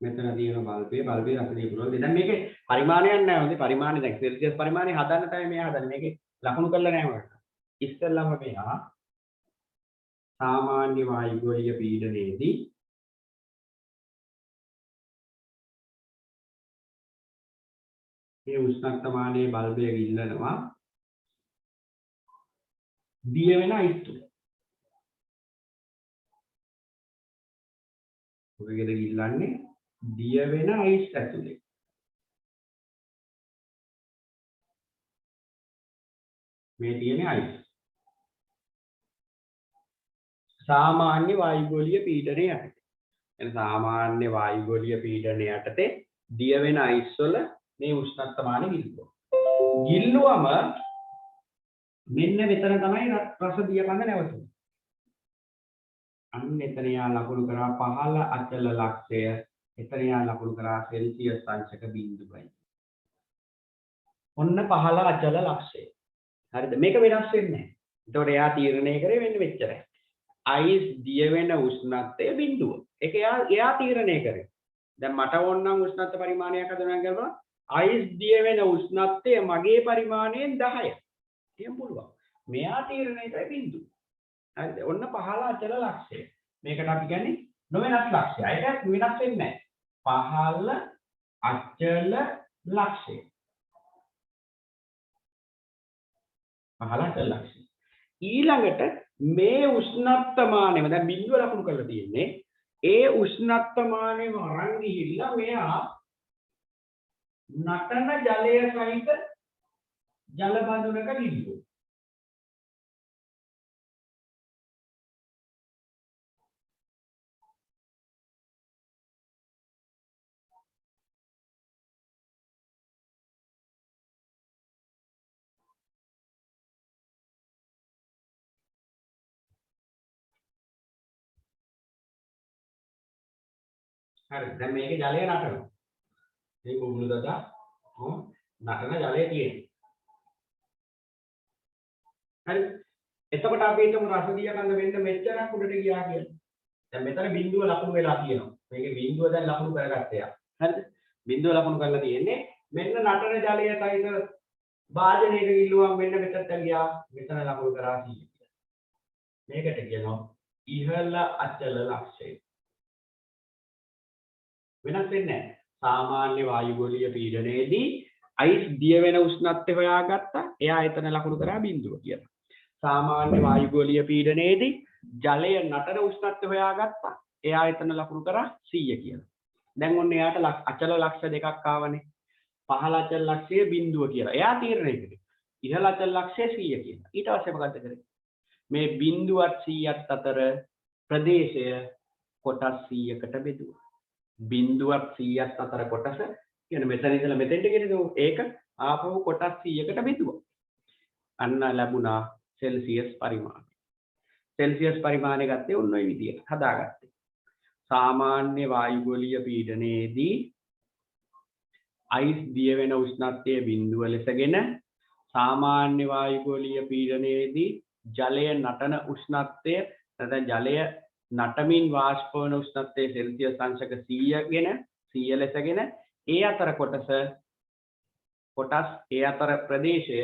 A: මෙතන තියෙන බල්බේ රසදිය පුළුවන්. දැන් මේකේ පරිමාණයක් නැහැ. හොඳේ පරිමාණය දැන් සෙල්සියස් පරිමාණය හදන්න තමයි මෙයා හදන්නේ. මේකේ ලකුණු කරලා නැහැ මට. ඉස්සෙල්ලාම මෙයා සාමාන්‍ය වායුගෝලීය පීඩනයේදී මේ උෂ්ණත්වමානයේ බල්බය ගිල්ලනවා දිය වෙන අයිස් තුල. ඔකේද ගිල්ලන්නේ දිය වෙන අයිස් ඇතුලේ. මේ තියෙන අයිස්. සාමාන්‍ය වායුගෝලීය පීඩනය යටතේ. එන සාමාන්‍ය වායුගෝලීය පීඩනය යටතේ දිය වෙන අයිස් වල මේ උෂ්ණත්වමානය ගිල්ලුවා. ගිල්ලුවම මෙන්න මෙතන තමයි රස දිය කඳ නැවතුනේ. අන්න එතන යා ලකුණු කරා පහළ අචල ලක්ෂය. එතන යා ලකුණු කරා සෙල්සියස් අංශක බිඳුවයි. ඔන්න පහළ අචල ලක්ෂය. හරිද? මේක වෙනස් වෙන්නේ නැහැ. ඒතකොට එයා තීරණය කරේ වෙන්නේ මෙච්චරයි. අයිස් දිය වෙන උෂ්ණත්වය බිඳුව. ඒක එයා තීරණය කරේ. දැන් මට ඕන නම් උෂ්ණත්ව පරිමාණයක් හදනවා කියනවා. අයිස් දිය වෙන උෂ්ණත්වය මගේ පරිමාණයෙන් 10යි. එහෙම පුළුවන්. මෙයා තීරණය කරේ බිඳුව. හරිද? ඔන්න පහළ අචල ලක්ෂය. මේකට අපි කියන්නේ නොවෙනස් ලක්ෂය. ඒක වෙනස් වෙන්නේ නැහැ. පහළ අචල ලක්ෂය. පහළ අචල ලක්ෂය. ඊළඟට මේ උෂ්ණත්වමානයම දැන් බිඳුව ලකුණු කරලා තියෙන්නේ. ඒ උෂ්ණත්වමානයම අරන් ගිහිල්ලා මෙයා නටන ජලය සහිත ජල බඳුනක ගිල්ලුවා. හරි දැන් මේකේ ජලය නටනවා. මේ බුබුලු දදා නටන ජලය තියෙනවා. හරි එතකොට අපි හිතමු රසදිය කඳ වෙන්න මෙච්චරක් උඩට ගියා කියලා. දැන් මෙතන බිඳුව ලකුණු වෙලා තියෙනවා. මේකේ බිඳුව දැන් ලකුණු කරගත්තා යා. හරිද? බිඳුව ලකුණු කරලා තියෙන්නේ මෙන්න නටන ජලය සහිත වාදනයක ගිල්ලුවම් මෙන්න මෙතනට ගියා. මෙතන ලකුණු කරා 100 කියලා. මේකට කියනවා ඉහළ අචල ලක්ෂය. වෙනස් වෙන්නේ නැහැ. සාමාන්‍ය වායුගෝලීය පීඩනයේදී අයිස් දිය වෙන උෂ්ණත්වය හොයාගත්තා. එයා එතන ලකුණු කරා බිඳුව කියලා. සාමාන්‍ය වායුගෝලීය පීඩනයේදී ජලය නටන උෂ්ණත්වය හොයාගත්තා. එයා එතන ලකුණු කරා 100 කියලා. දැන් ඔන්න එයාට අචල ලක්ෂ දෙකක් ආවනේ. පහළ අචල ලක්ෂය බිඳුව කියලා. එයා තීරණය කළේ. ඉහළ අචල ලක්ෂය 100 කියලා. ඊට පස්සේ මොකද කරේ? මේ බිඳුවත් 100ත් අතර ප්‍රදේශය කොටස් 100කට බෙදුවා. බිඳුවත් 100ත් අතර කොටස කියන්නේ මෙතන ඉඳලා මෙතෙන්ට ගෙනියන ඒක ආපහු කොටස් 100කට බෙදුවා. අන්න ලැබුණා සෙල්සියස් පරිමාණය. සෙල්සියස් පරිමාණය ගත්තේ ඔන්න ඔය විදිහට හදාගත්තේ. සාමාන්‍ය වායුගෝලීය පීඩනයේදී අයිස් දිය වෙන උෂ්ණත්වයේ බිඳුව ලෙසගෙන සාමාන්‍ය වායුගෝලීය පීඩනයේදී ජලය නටන උෂ්ණත්වය නැත්නම් ජලය නටමින් වාෂ්ප වන උෂ්ණත්වයේ සෙල්සියස් අංශක 100 ලෙසගෙන ඒ අතර කොටස් ඒ අතර ප්‍රදේශය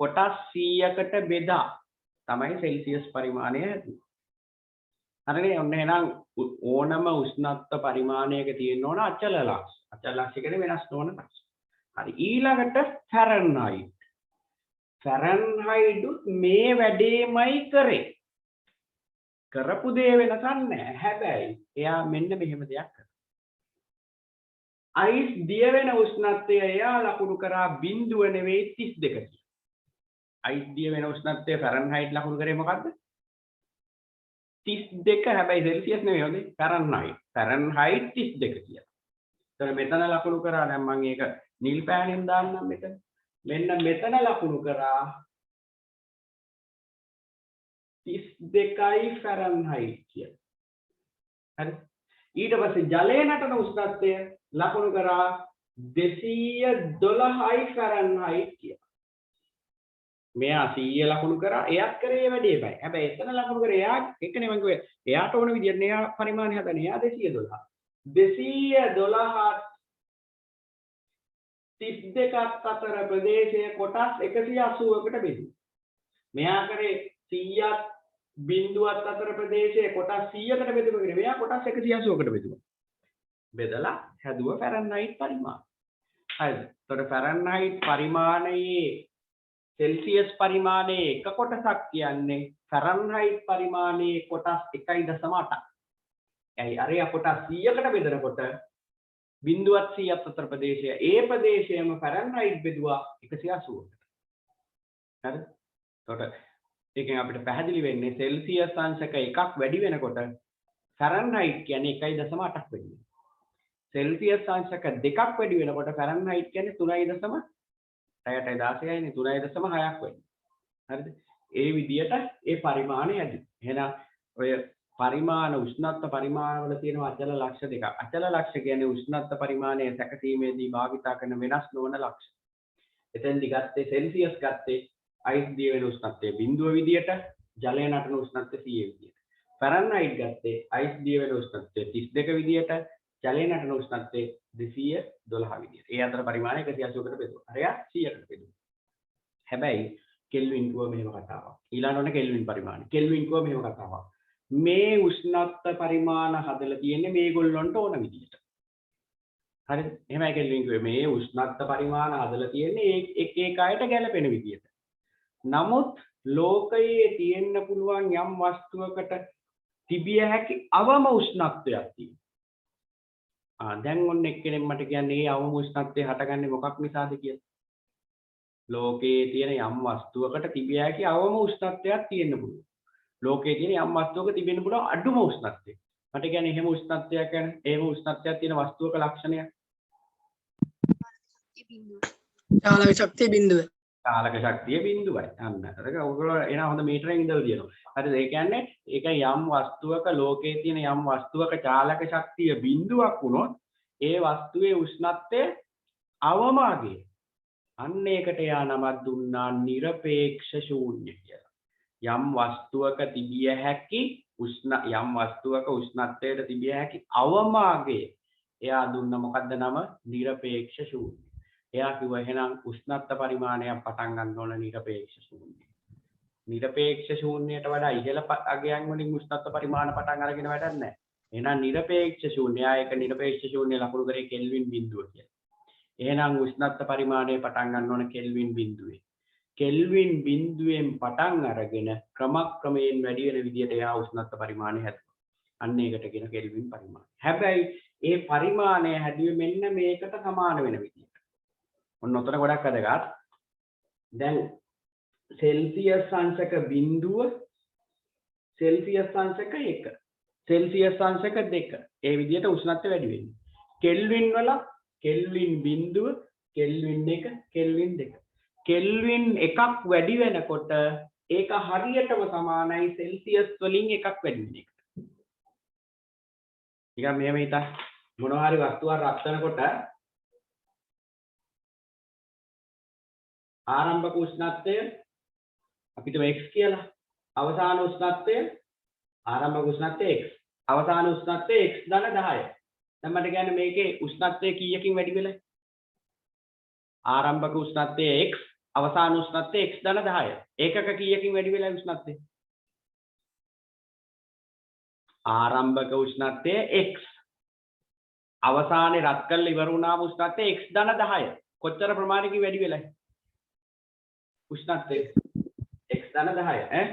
A: කොටස් 100කට බෙදා තමයි සෙල්සියස් පරිමාණය හැදුවේ. හරිනේ ඔන්න එහෙනම් ඕනම උෂ්ණත්ව පරිමාණයක තියෙන්න ඕන අචල ලක්ෂ. අචල ලක්ෂ කියන්නේ වෙනස් නොවන ලක්ෂ. හරි ඊළඟට ෆැරන්හයිට්. ෆැරන්හයිට් මේ වැඩේමයි කරේ. කරපු දේ වෙනසක් නැහැ. හැබැයි එයා මෙන්න මෙහෙම දෙයක් කරා. අයිස් දිය වෙන උෂ්ණත්වය එයා ලකුණු කරා බිඳුව නෙවෙයි 32 කියලා. අයිස් දිය වෙන උෂ්ණත්වය ෆැරන්හයිට් ලකුණු කරේ මොකද්ද? 32 හැබැයි සෙල්සියස් නෙවෙයි හොඳේ ෆැරන්හයිට් 32 කියලා. ඒතර මෙතන ලකුණු කරා දැන් මම ඒක නිල් පෑනෙන් දාන්නම් මෙතන. මෙන්න මෙතන ලකුණු කරා 32යි ෆැරන්හයිට් කියලා. හරි. ඊට පස්සේ ජලය නටන උෂ්ණත්වය ලකුණු කරා 212යි ෆැරන්හයිට් කියලා. මෙයා 100 ලකුණු කරා එයාත් කරේ වැඩේමයි. හැබැයි එතන ලකුණු කරේ එයා එකනේ මම කිව්වේ එයාට ඕන විදියට එයා පරිමාණය හදන්නේ එයා 212. 212 32ක් අතර ප්‍රදේශයේ කොටස් 180කට බෙදුවා. මෙයා කරේ 100ක් බිඳුවත් අතර ප්‍රදේශයේ කොටස් 100කට බෙදුවා කියන්නේ මෙයා කොටස් 180කට බෙදුවා. බෙදලා හැදුව ෆැරන්හයිට් පරිමාණය. හරිද? එතකොට ෆැරන්හයිට් පරිමාණයේ සෙල්සියස් පරිමාණයේ එක කොටසක් කියන්නේ ෆැරන්හයිට් පරිමාණයේ කොටස් 1.8. ඇයි අරයා කොටස් 100කට බෙදනකොට බිඳුවත් 100ක් අතර ප්‍රදේශය ඒ ප්‍රදේශයම ෆැරන්හයිට් බෙදුවා 180කට. හරිද? එතකොට ඒකෙන් අපිට පැහැදිලි වෙන්නේ සෙල්සියස් අංශක එකක් වැඩි වෙනකොට ෆැරන්හයිට් කියන්නේ 1.8ක් වැඩි වෙනවා. සෙල්සියස් අංශක දෙකක් වැඩි වෙනකොට ෆැරන්හයිට් කියන්නේ 3.16යිනේ 3.6ක් වැඩි. හරිද? ඒ විදිහට ඒ පරිමාණය ඇති. එහෙනම් ඔය පරිමාණ උෂ්ණත්ව පරිමාණවල තියෙන අචල ලක්ෂ දෙකක්. අචල ලක්ෂ කියන්නේ උෂ්ණත්ව පරිමාණය සැකසීමේදී භාවිතා කරන වෙනස් නොවන ලක්ෂ. එතෙන්දි ගත්තේ සෙල්සියස් ගත්තේ අයිස් දිය වෙන උෂ්ණත්වයේ බිඳුව විදියට, ජලය නටන උෂ්ණත්වය 100 විදියට. ෆැරන්හයිට් ගත්තේ අයිස් දිය වෙන උෂ්ණත්වයේ 32 විදියට, ජලය නටන උෂ්ණත්වයේ 212 විදියට. ඒ අතර පරිමාණය 180කට බෙදුවා. හරිය 100කට බෙදුවා. හැබැයි කෙල්වින් කිව්ව මෙහෙම කතාවක්. ඊළඟට ඔන්න කෙල්වින් පරිමාණය. කෙල්වින් කිව්ව මෙහෙම කතාවක්. මේ උෂ්ණත්ව පරිමාණ හදලා තියෙන්නේ මේගොල්ලන්ට ඕන විදියට. හරිද? එහෙමයි කෙල්වින් කිව්වේ මේ උෂ්ණත්ව පරිමාණ හදලා තියෙන්නේ එක එක අයට ගැලපෙන විදියට. නමුත් ලෝකයේ තියෙන්න පුළුවන් යම් වස්තුවකට තිබිය හැකි අවම උෂ්ණත්වයක් තියෙනවා. දැන් ඔන්න එක්කෙනෙක් මට කියන්නේ මේ අවම උෂ්ණත්වය හටගන්නේ මොකක් නිසාද කියලා. ලෝකයේ තියෙන යම් වස්තුවකට තිබිය හැකි අවම උෂ්ණත්වයක් තියෙන්න පුළුවන්. ලෝකයේ තියෙන යම් වස්තුවක තිබෙන්න පුළුවන් අඩුම උෂ්ණත්වය. මට කියන්නේ එහෙම උෂ්ණත්වයක් ගැන එහෙම උෂ්ණත්වයක් තියෙන වස්තුවක ලක්ෂණයක්.
C: චාලක ශක්තිය බිඳුව.
A: චාලක ශක්තිය බිඳුවයි. අන්න. ඒක ඔයගොල්ලෝ එන හොඳ මීටරෙන් ඉඳලා තියෙනවා. හරිද? ඒ කියන්නේ ඒක යම් වස්තුවක ලෝකයේ තියෙන යම් වස්තුවක චාලක ශක්තිය බිඳුවක් වුණොත් ඒ වස්තුවේ උෂ්ණත්වය අවමාගේ. අන්න ඒකට යා නමක් දුන්නා නිරපේක්ෂ ශූන්‍ය කියලා. යම් වස්තුවක තිබිය හැකි යම් වස්තුවක උෂ්ණත්වයට තිබිය හැකි අවමාගේ එයා දුන්න මොකද්ද නම නිරපේක්ෂ ශූන්‍ය. එයා කිව්වා එහෙනම් උෂ්ණත්ව පරිමාණයක් පටන් ගන්න ඕන නිරපේක්ෂ ශූන්‍ය. නිරපේක්ෂ ශූන්‍යයට වඩා ඉහළ අගයන් වලින් උෂ්ණත්ව පරිමාණ පටන් අරගෙන වැඩක් නැහැ. එහෙනම් නිරපේක්ෂ ශූන්‍ය ඒක නිරපේක්ෂ ශූන්‍ය ලකුණු කරේ කෙල්වින් බිඳුව කියලා. එහෙනම් උෂ්ණත්ව පරිමාණය පටන් ගන්න ඕන කෙල්වින් බිඳුවේ. කෙල්වින් බිඳුවෙන් පටන් අරගෙන ක්‍රමයෙන් වැඩි වෙන විදිහට එයා උෂ්ණත්ව පරිමාණය හැදුවා. අන්න ඒකට කියන කෙල්වින් පරිමාණය. හැබැයි ඒ පරිමාණය හැදුවේ මෙන්න මේකට සමාන වෙන විදිහට. ඔන්න ඔතන ගොඩක් වැදගත්. දැන් සෙල්සියස් අංශක 0 සෙල්සියස් අංශක 1 සෙල්සියස් අංශක 2 ඒ විදිහට උෂ්ණත්වය වැඩි වෙන්නේ. කෙල්වින් වල කෙල්වින් 0 කෙල්වින් 1 කෙල්වින් 2 කෙල්වින් එකක් වැඩි වෙනකොට ඒක හරියටම සමානයි සෙල්සියස් වලින් එකක් වැඩි වෙන එකට. ටිකක් මෙහෙම හිතා මොනවා හරි වස්තුවක් රත් වෙනකොට ආරම්භක උෂ්ණත්වය අපිට x කියලා. අවසාන උෂ්ණත්වය ආරම්භක උෂ්ණත්වය x. අවසාන උෂ්ණත්වය x ධන 10. දැන් මට කියන්නේ මේකේ උෂ්ණත්වය කීයකින් වැඩි වෙලා? ආරම්භක උෂ්ණත්වය x අවසාන උෂ්ණත්වය x ධන 10. ඒකක කීයකින් වැඩි වෙලා උෂ්ණත්වය? ආරම්භක උෂ්ණත්වය x අවසානයේ රත් කරලා ඉවර වුණාම උෂ්ණත්වය x ධන 10. කොච්චර ප්‍රමාණයකින් වැඩි වෙලා? උෂ්ණත්වය x ධන 10 ඈ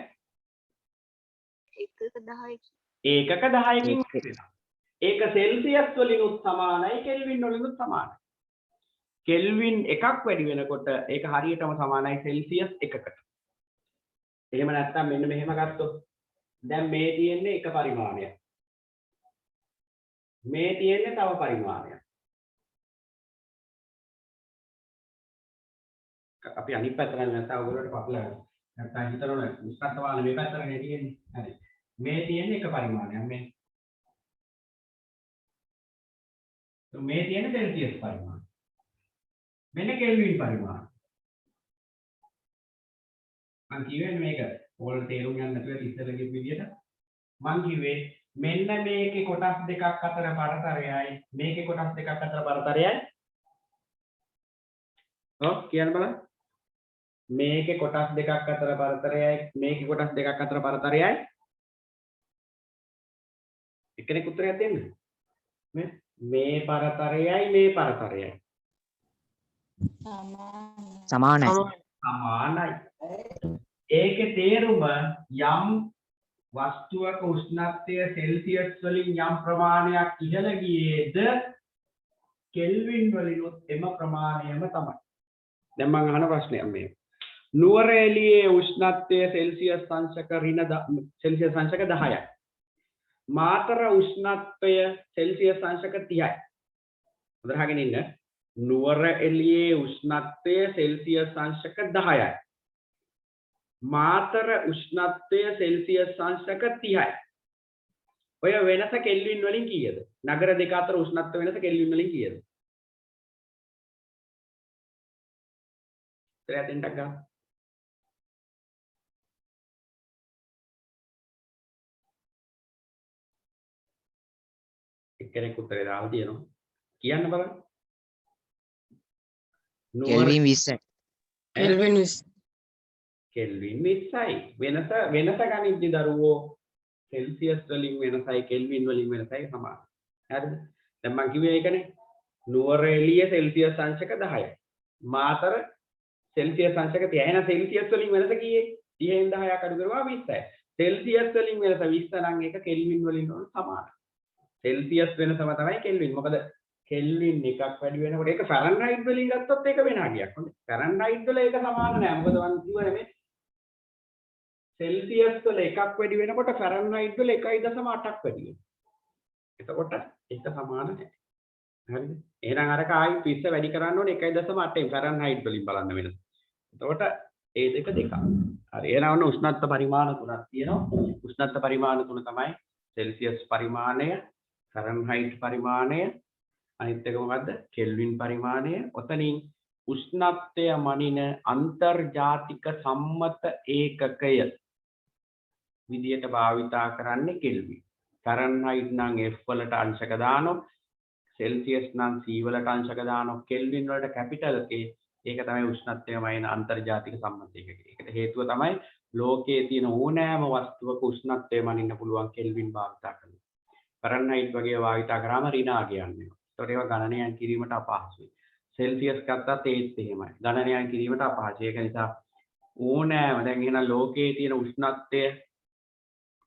B: එකක 10
A: ඒකක 10කින් වෙනවා. ඒක සෙල්සියස් වලිනුත් සමානයි කෙල්වින් වලිනුත් සමානයි. කෙල්වින් එකක් වැඩි වෙනකොට ඒක හරියටම සමානයි සෙල්සියස් එකකට. එහෙම නැත්නම් මෙන්න මෙහෙම ගත්තොත් දැන් මේ තියෙන්නේ එක පරිමාණයක්. මේ තියෙන්නේ තව පරිමාණයක්. අපි අනිත් පැත්තට නැත්නම් ඔයගොල්ලෝට පටලවන්න. නැත්නම් හිතනවා උෂ්ණත්වය මේ පැත්තට නෙටියෙන්නේ. හරි. මේ තියෙන්නේ එක පරිමාණයක් මේ. මේ තියෙන්නේ සෙල්සියස් පරිමාණය. මෙන්න කෙල්වින් පරිමාණය. මම කියුවේ මේක ඕගොල්ලෝ තේරුම් ගන්න නැතුව ඉස්සෙල්ලා කිව්ව විදිහට මම කිව්වේ මෙන්න මේකේ කොටස් දෙකක් අතර පරතරයයි මේකේ කොටස් දෙකක් අතර පරතරයයි ඔව් කියන්න බලන්න මේකේ කොටස් දෙකක් අතර පරතරයයි මේකේ කොටස් දෙකක් අතර පරතරයයි එක්කෙනෙක් උත්තරයක් දෙන්න මේ පරතරයයි මේ පරතරයයි
D: සමානයි.
A: සමානයි ඒකේ තේරුම යම් වස්තුවක උෂ්ණත්වය සෙල්සියස් වලින් යම් ප්‍රමාණයක් ඉහළ ගියේද කෙල්වින් වලිනුත් එම ප්‍රමාණයම තමයි. දැන් මම අහන ප්‍රශ්නයක් මේ. නුවර එළියේ උෂ්ණත්වය සෙල්සියස් අංශක සෙල්සියස් අංශක 10යි. මාතර උෂ්ණත්වය සෙල්සියස් අංශක 30යි. හොඳට අහගෙන ඉන්න. නුවර එළියේ උෂ්ණත්වය සෙල්සියස් අංශක 10යි. මාතර උෂ්ණත්වය සෙල්සියස් අංශක 30යි. ඔය වෙනස කෙල්වින් වලින් කීයද? නගර දෙක අතර උෂ්ණත්ව වෙනස කෙල්වින් වලින් කීයද? ඉතින් දෙන්නක් ගන්න. එක්කෙනෙක් උත්තරේ දාලා තියෙනවා. කියන්න බලන්න.
D: කෙල්වින් 20යි.
C: කෙල්වින් 20
A: කෙල්වින් 20යි. වෙනස ගනිද්දි දරුවෝ සෙල්සියස් වලින් වෙනසයි කෙල්වින් වලින් වෙනසයි සමානයි. හරිද? දැන් මම කිව්වේ ඒකනේ. නුවර එළිය සෙල්සියස් අංශක 10යි. මාතර සෙල්සියස් අංශක 30යි. එහෙනම් සෙල්සියස් වලින් වෙනස කීයේ? 30න් 10ක් අඩු කරවා 20යි. සෙල්සියස් වලින් වෙනස 20 නම් ඒක කෙල්වින් වලින් සමානයි. සෙල්සියස් වෙනසම තමයි කෙල්වින්. මොකද කෙල්වින් එකක් වැඩි වෙනකොට ඒක ෆැරන්හයිට් වලින් ගත්තොත් ඒක වෙන හරියක්. හොඳයි. ෆැරන්හයිට් වල ඒක සමාන නෑ. මොකද මම කිව්වනේ මේ සෙල්සියස් වල එකක් වැඩි වෙනකොට ෆැරන්හයිට් වල 1.8ක් වැඩි වෙනවා. එතකොට ඒක සමාන නැහැ. හරිද? එහෙනම් අරක ආයි 20 වැඩි කරන්න ඕනේ 1.8න් ෆැරන්හයිට් වලින් බලන්න වෙනස. එතකොට ඒ දෙක දෙකක්. හරි. එහෙනම් ඔන්න උෂ්ණත්ව පරිමාණ තුනක් තියෙනවා. උෂ්ණත්ව පරිමාණ තුන තමයි සෙල්සියස් පරිමාණය, ෆැරන්හයිට් පරිමාණය, අනිත් එක මොකද්ද? කෙල්වින් පරිමාණය. ඔතනින් උෂ්ණත්වය මනින අන්තර්ජාතික සම්මත ඒකකය විදියට භාවිතා කරන්නේ කෙල්වින්. ෆැරන්හයිට් නම් F වලට අංශක දානවා. සෙල්සියස් නම් C වලට අංශක දානවා. කෙල්වින් වලට කැපිටල් K. ඒක තමයි උෂ්ණත්වය මනින අන්තර්ජාතික සම්මත ඒකකය. ඒකට හේතුව තමයි ලෝකයේ තියෙන ඕනෑම වස්තුවක උෂ්ණත්වය මනින්න පුළුවන් කෙල්වින් භාවිතා කරනවා. ෆැරන්හයිට් වගේ භාවිතා කරාම ඍණාග යන්නේ. ඒතකොට ඒවා ගණනයන් කිරීමට අපහසුයි. සෙල්සියස් ගත්තත් ඒත් එහෙමයි. ගණනයන් කිරීමට අපහසුයි. ඒක නිසා ඕනෑම දැන් එහෙනම් ලෝකයේ තියෙන උෂ්ණත්වය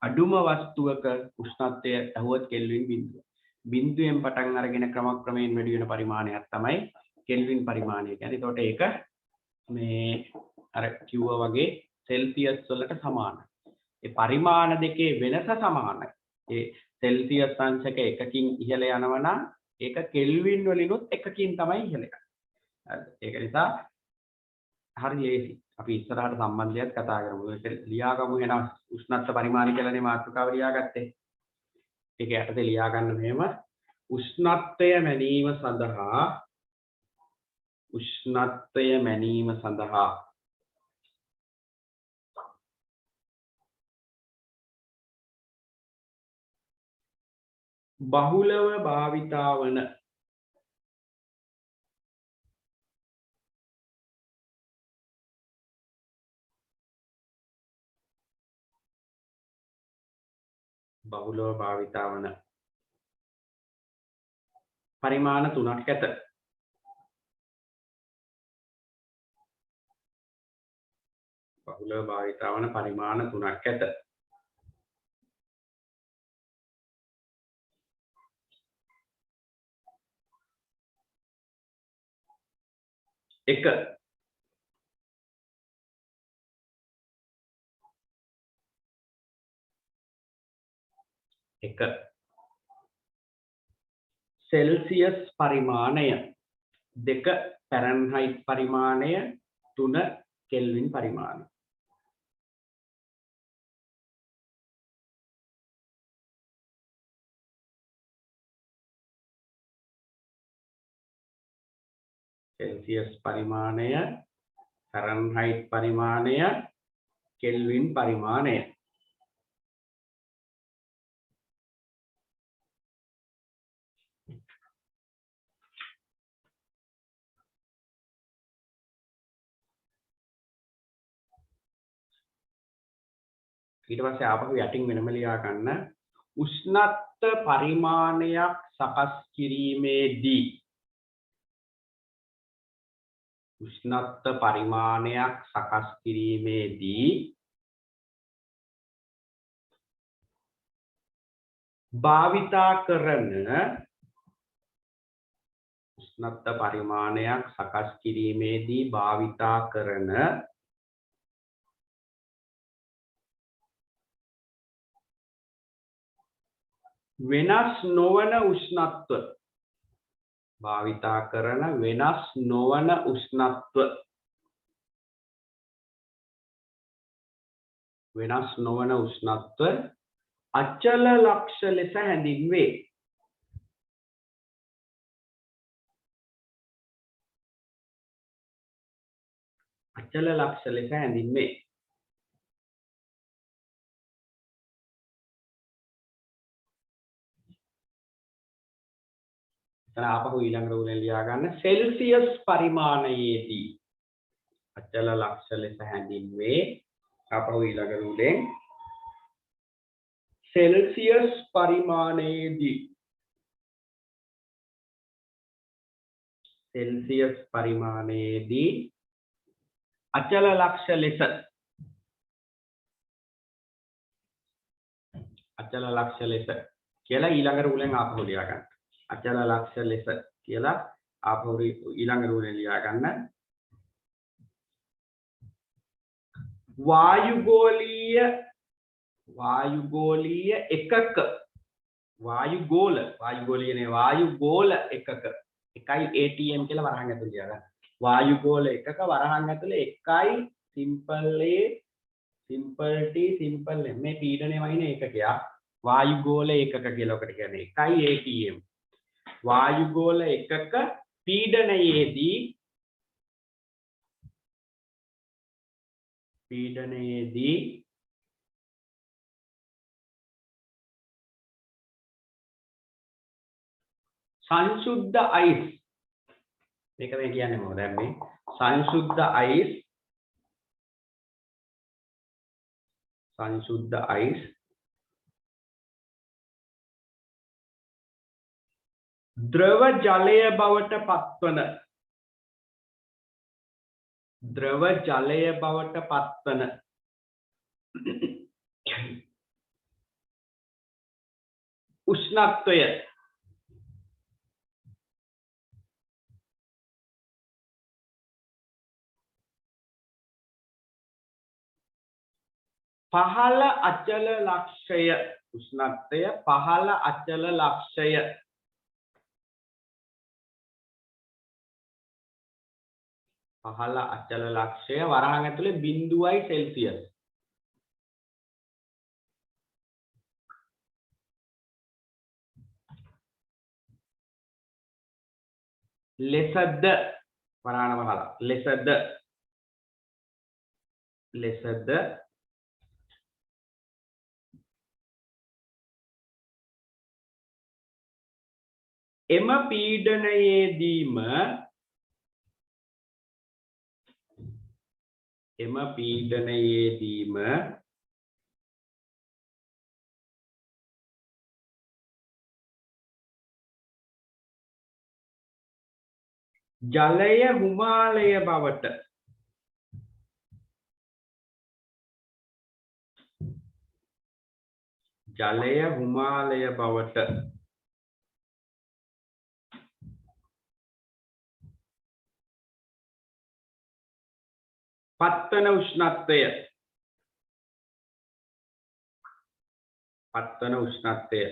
A: අඩුම වස්තුවක උෂ්ණත්වය ඇහුවොත් කෙල්වින් 0. 0ෙන් පටන් අරගෙන ක්‍රමක්‍රමයෙන් වැඩි වෙන පරිමාණයක් තමයි කෙල්වින් පරිමාණය කියන්නේ. ඒතකොට ඒක මේ අර කිව්වා වගේ සෙල්සියස් වලට සමානයි. ඒ පරිමාණ දෙකේ වෙනස සමානයි. ඒ සෙල්සියස් අංශක 1කින් ඉහළ යනවා නම් ඒක කෙල්වින් වලිනුත් 1කින් තමයි ඉහළ යන්නේ. හරිද? ඒක නිසා හරි ලේසි. අපි ඉස්සරහට සම්බන්ධයක් කතා කරමු. ඒක ලියාගමු එහෙනම් උෂ්ණත්ව පරිමාණ කියලානේ මාතෘකාව ලියාගත්තේ. ඒක යටතේ ලියා ගන්න මෙහෙම උෂ්ණත්වය මැනීම සඳහා බහුලව භාවිතා වන පරිමාණ තුනක් ඇත. බහුලව භාවිතා වන පරිමාණ තුනක් ඇත. එක සෙල්සියස් පරිමාණය, 2 ෆැරන්හයිට් පරිමාණය, 3 කෙල්වින් පරිමාණය. සෙල්සියස් පරිමාණය, ෆැරන්හයිට් පරිමාණය, කෙල්වින් පරිමාණය. ඊට පස්සේ ආපහු යටින් වෙනම ලියා ගන්න උෂ්ණත්ව පරිමාණයක් සකස් කිරීමේදී උෂ්ණත්ව පරිමාණයක් සකස් කිරීමේදී භාවිතා කරන උෂ්ණත්ව පරිමාණයක් සකස් කිරීමේදී භාවිතා කරන වෙනස් නොවන උෂ්ණත්ව භාවිතා කරන වෙනස් නොවන උෂ්ණත්ව වෙනස් නොවන උෂ්ණත්ව අචල ලක්ෂ ලෙස හැඳින්වේ. අචල ලක්ෂ ලෙස හැඳින්වේ. ආපහු ඊළඟ රූලෙන් ලියා ගන්න සෙල්සියස් පරිමාණයේදී අචල ලක්ෂ ලෙස හැඳින්වේ. ආපහු ඊළඟ රූලෙන් සෙල්සියස් පරිමාණයේදී සෙල්සියස් පරිමාණයේදී අචල ලක්ෂ ලෙස කියලා ඊළඟ රූලෙන් ආපහු ලියා ගන්න. අචල ලක්ෂ ලෙස කියලා ආපහු ඊළඟ රූලෙන් ලියා ගන්න. වායුගෝලීය එකක වායුගෝල එකක එකයි ATM කියලා වරහන් ඇතුළේ ලියා ගන්න. වායුගෝල එකක වරහන් ඇතුළේ එකයි simple A simple T simple M මේ පීඩනය වයින් එකකයක් වායුගෝල එකක කියලා ඔකට කියන්නේ එකයි ATM. වායුගෝල එකක පීඩනයේදී සංසුද්ධ අයිස් මේක මේ කියන්නේ මොකද දැන් මේ සංසුද්ධ අයිස් ද්‍රව ජලය බවට පත්වන උෂ්ණත්වය පහළ අචල ලක්ෂය උෂ්ණත්වය පහළ අචල ලක්ෂය වරහන් ඇතුලේ 0යි සෙල්සියස් ලෙසද වරහන වහලා ලෙසද එම පීඩනයේදීම ජලය හිමාලය බවට පත්වන උෂ්ණත්වය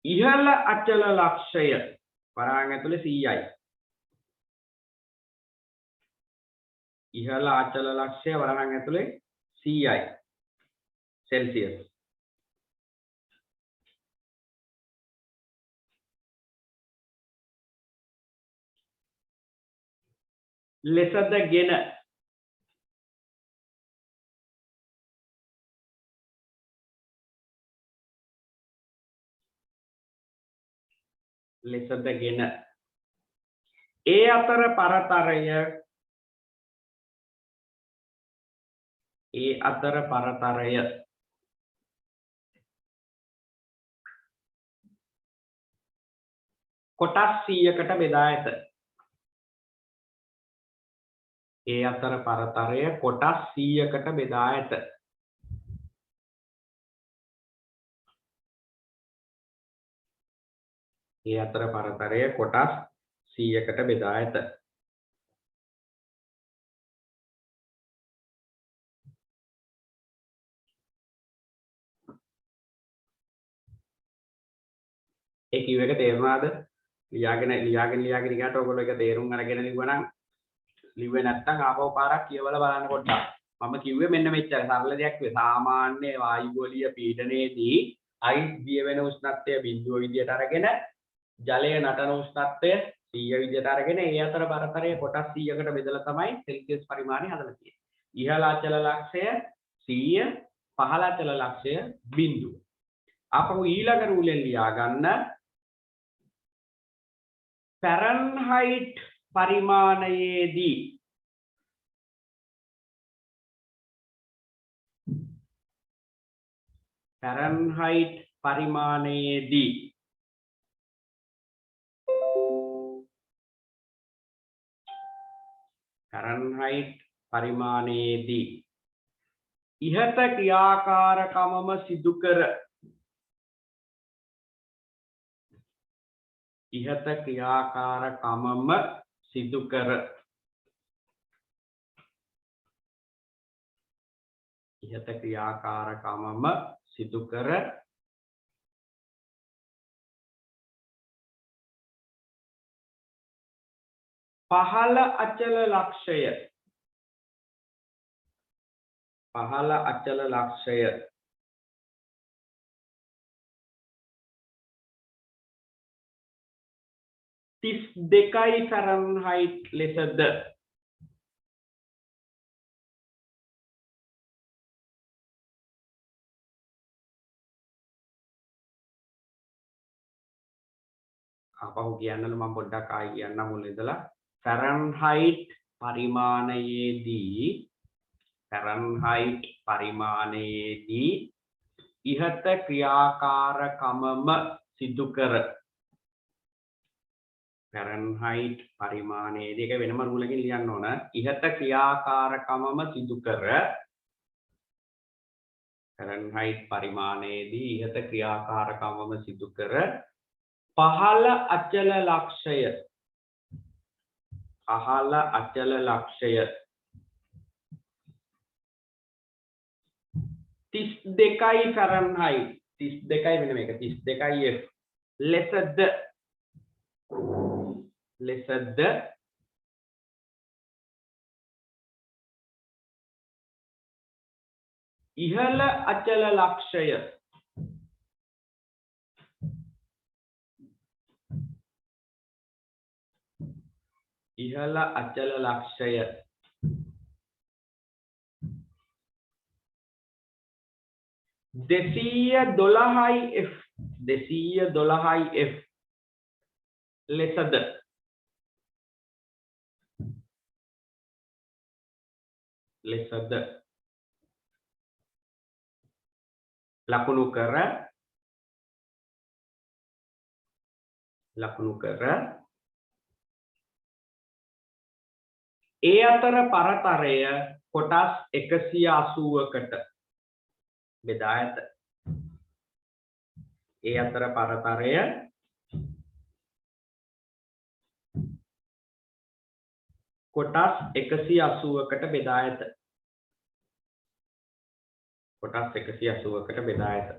A: ඉහළ අචල ලක්ෂය වරහන් ඇතුලේ 100යි ඉහළ අචල ලක්ෂය වරහන් ඇතුලේ 100යි සෙල්සියස් ලෙසදගෙන ලෙසදගෙන ඒ අතර පරතරය කොටස් 100කට බෙදා ඇත. ඒ අතර පරතරය කොටස් 100කට බෙදා ඇත. ඒ අතර පරතරය කොටස් 100කට බෙදා ඇත. ඒ කිව් එක තේරුණාද? ලියාගෙන ගියාට ඔයගොල්ලෝ ඒක තේරුම් අරගෙන ලිව්වනම් ලිව්වේ නැත්නම් ආපහු පාරක් කියවලා බලන්න පොඩ්ඩක්. මම කිව්වේ මෙන්න මෙච්චර සරල දෙයක් වේ. සාමාන්‍ය වායුගෝලීය පීඩනයේදී අයිස් දිය වෙන උෂ්ණත්වය බිඳුව විදියට අරගෙන ජලයේ නටන උෂ්ණත්වය 100 විදියට අරගෙන ඒ අතර පරතරය කොටස් 100කට බෙදලා තමයි සෙල්සියස් පරිමාණය හදලා තියෙන්නේ. ඉහළ අචල ලක්ෂය 100, පහළ අචල ලක්ෂය බිඳුව. අපහු ඊළඟ රූලෙන් ලියා ගන්න ෆැරන්හයිට් පරිමාණයේදී ඉහත ක්‍රියාකාරකමම සිදු කර පහළ අචල ලක්ෂය 32යි ෆැරන්හයිට් ලෙසද අපහු කියන්නලු මම පොඩ්ඩක් ආයි කියන්නම් මුල ඉඳලා ෆැරන්හයිට් පරිමාණයේදී ඉහත ක්‍රියාකාරකමම සිදු කර ෆැරන්හයිට් පරිමාණයේදී ඒක වෙනම රූලකින් ලියන්න ඕන. ඉහත ක්‍රියාකාරකමම සිදු කර ෆැරන්හයිට් පරිමාණයේදී ඉහත ක්‍රියාකාරකමම සිදු කර පහළ අචල ලක්ෂය 32යි ෆැරන්හයිට් 32යි වෙන මේක 32යි F ලෙසද ඉහළ අචල ලක්ෂය ඉහළ අචල ලක්ෂය 212යි F ලෙසද ලකුණු කර ඒ අතර පරතරය කොටස් 180කට බෙදා ඇත. ඒ අතර පරතරය කොටස් 180කට බෙදා ඇත.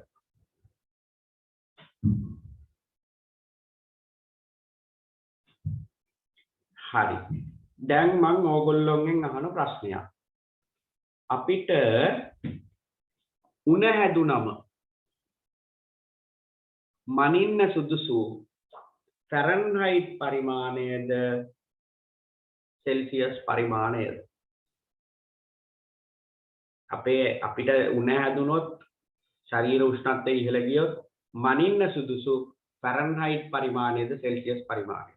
A: හරි. දැන් මම ඕගොල්ලෝගෙන් අහන ප්‍රශ්නයක්. අපිට උණ හැදුනම මනින්න සුදුසු ෆැරන්හයිට් පරිමාණයද සෙල්සියස් පරිමාණයද? අපිට උණ හැදුනොත් ශරීර උෂ්ණත්වය ඉහළ ගියොත් මනින්න සුදුසු ෆැරන්හයිට් පරිමාණයද සෙල්සියස් පරිමාණය?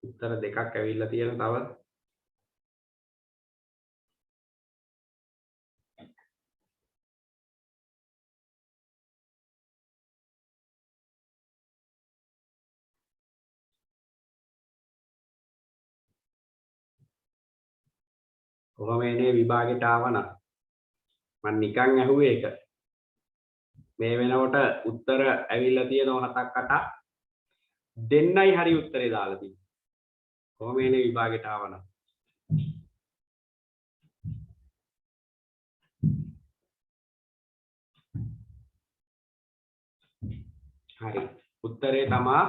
A: උත්තර දෙකක් ඇවිල්ලා තියෙන තව කොහොම එනේ විභාගෙට ආවනම් මම නිකන් ඇහුවේ ඒක මේ වෙනකොට උත්තර ඇවිල්ලා තියෙනවා 7ක් 8ක් දෙන්නයි හරි උත්තරේ දාලා තියෙන්නේ කොහොම එනේ විභාගෙට ආවනම් හරි උත්තරේ තමයි